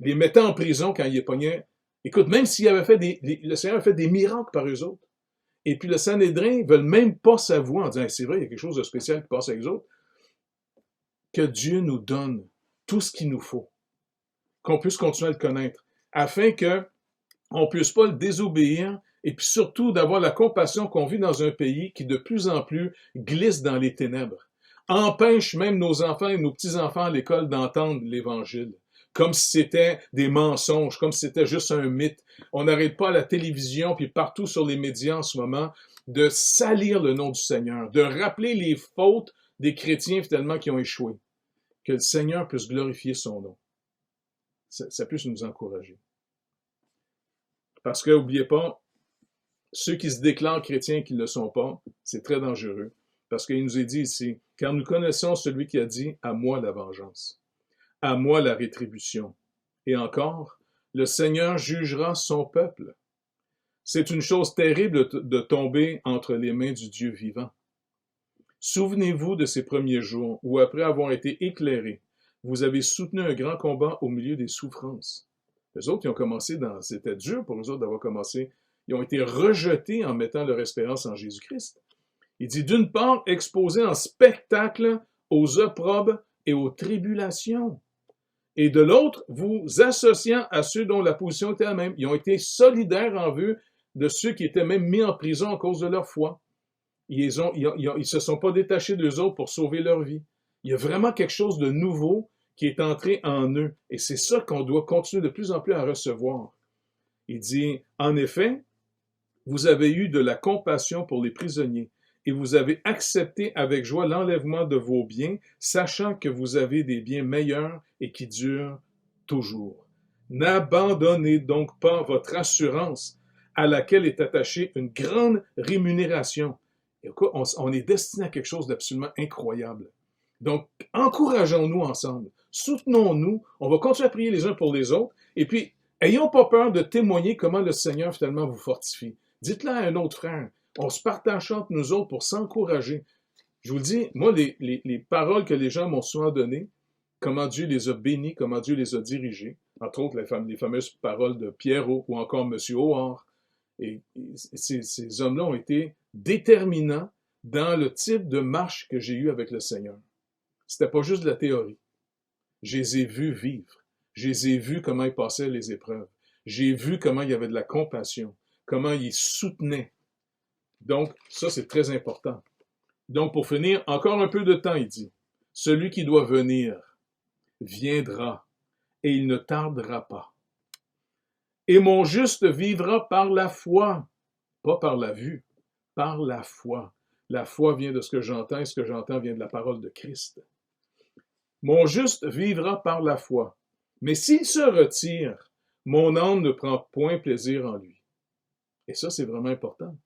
les mettait en prison quand il est pogné. Écoute, même s'il avait fait le Seigneur a fait des miracles par eux autres. Et puis le Sanhédrin ne veulent même pas s'avouer en disant hey, c'est vrai, il y a quelque chose de spécial qui passe avec eux autres. Que Dieu nous donne tout ce qu'il nous faut, qu'on puisse continuer à le connaître, afin qu'on ne puisse pas le désobéir, et puis surtout d'avoir la compassion qu'on vit dans un pays qui de plus en plus glisse dans les ténèbres, empêche même nos enfants et nos petits-enfants à l'école d'entendre l'Évangile, comme si c'était des mensonges, comme si c'était juste un mythe. On n'arrête pas à la télévision, puis partout sur les médias en ce moment, de salir le nom du Seigneur, de rappeler les fautes des chrétiens finalement qui ont échoué. Que le Seigneur puisse glorifier son nom. Ça puisse nous encourager. Parce que, n'oubliez pas, ceux qui se déclarent chrétiens et qui ne le sont pas, c'est très dangereux. Parce qu'il nous est dit ici, car nous connaissons celui qui a dit « à moi la vengeance, à moi la rétribution ». Et encore, le Seigneur jugera son peuple. C'est une chose terrible de tomber entre les mains du Dieu vivant. Souvenez-vous de ces premiers jours où, après avoir été éclairés, vous avez soutenu un grand combat au milieu des souffrances. Les autres, ils ont commencé c'était dur pour eux autres d'avoir commencé. Ils ont été rejetés en mettant leur espérance en Jésus-Christ. Il dit, d'une part, exposés en spectacle aux opprobes et aux tribulations. Et de l'autre, vous associant à ceux dont la position était la même. Ils ont été solidaires en vue de ceux qui étaient même mis en prison à cause de leur foi. Ils se sont pas détachés d'eux autres pour sauver leur vie. Il y a vraiment quelque chose de nouveau qui est entré en eux. Et c'est ça qu'on doit continuer de plus en plus à recevoir. Il dit, en effet, vous avez eu de la compassion pour les prisonniers et vous avez accepté avec joie l'enlèvement de vos biens, sachant que vous avez des biens meilleurs et qui durent toujours. N'abandonnez donc pas votre assurance à laquelle est attachée une grande rémunération. Et on est destiné à quelque chose d'absolument incroyable. Donc, encourageons-nous ensemble, soutenons-nous, on va continuer à prier les uns pour les autres, et puis, ayons pas peur de témoigner comment le Seigneur finalement vous fortifie. Dites-le à un autre frère. On se partage entre nous autres pour s'encourager. Je vous le dis, moi, les paroles que les gens m'ont souvent données, comment Dieu les a bénis, comment Dieu les a dirigés, entre autres les fameuses paroles de Pierrot ou encore M. Hoare. Et ces hommes-là ont été déterminants dans le type de marche que j'ai eu avec le Seigneur. C'était pas juste de la théorie. Je les ai vus vivre. Je les ai vus comment ils passaient les épreuves. J'ai vu comment il y avait de la compassion, comment ils soutenaient. Donc, ça, c'est très important. Donc, pour finir, encore un peu de temps, il dit, « Celui qui doit venir viendra, et il ne tardera pas. Et mon juste vivra par la foi, pas par la vue, par la foi. La foi vient de ce que j'entends, et ce que j'entends vient de la parole de Christ. Mon juste vivra par la foi. Mais s'il se retire, mon âme ne prend point plaisir en lui. » Et ça, c'est vraiment important.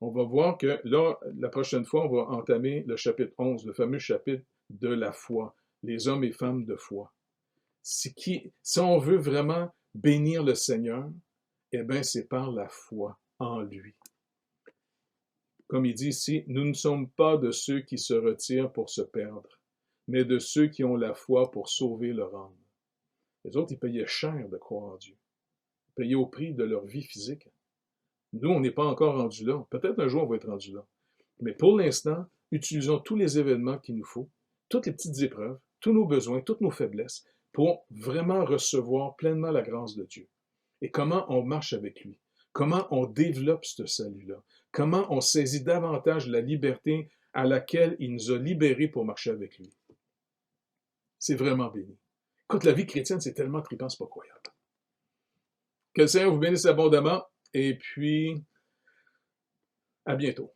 On va voir que là, la prochaine fois, on va entamer le chapitre 11, le fameux chapitre de la foi, les hommes et femmes de foi. Si on veut vraiment bénir le Seigneur, eh bien, c'est par la foi en lui. Comme il dit ici, nous ne sommes pas de ceux qui se retirent pour se perdre, mais de ceux qui ont la foi pour sauver leur âme. Les autres, ils payaient cher de croire en Dieu. Ils payaient au prix de leur vie physique. Nous, on n'est pas encore rendu là. Peut-être un jour, on va être rendu là. Mais pour l'instant, utilisons tous les événements qu'il nous faut, toutes les petites épreuves, tous nos besoins, toutes nos faiblesses, pour vraiment recevoir pleinement la grâce de Dieu. Et comment on marche avec lui, comment on développe ce salut-là, comment on saisit davantage la liberté à laquelle il nous a libérés pour marcher avec lui. C'est vraiment béni. Écoute, la vie chrétienne, c'est tellement trippant, c'est pas croyable. Que le Seigneur vous bénisse abondamment, et puis, à bientôt.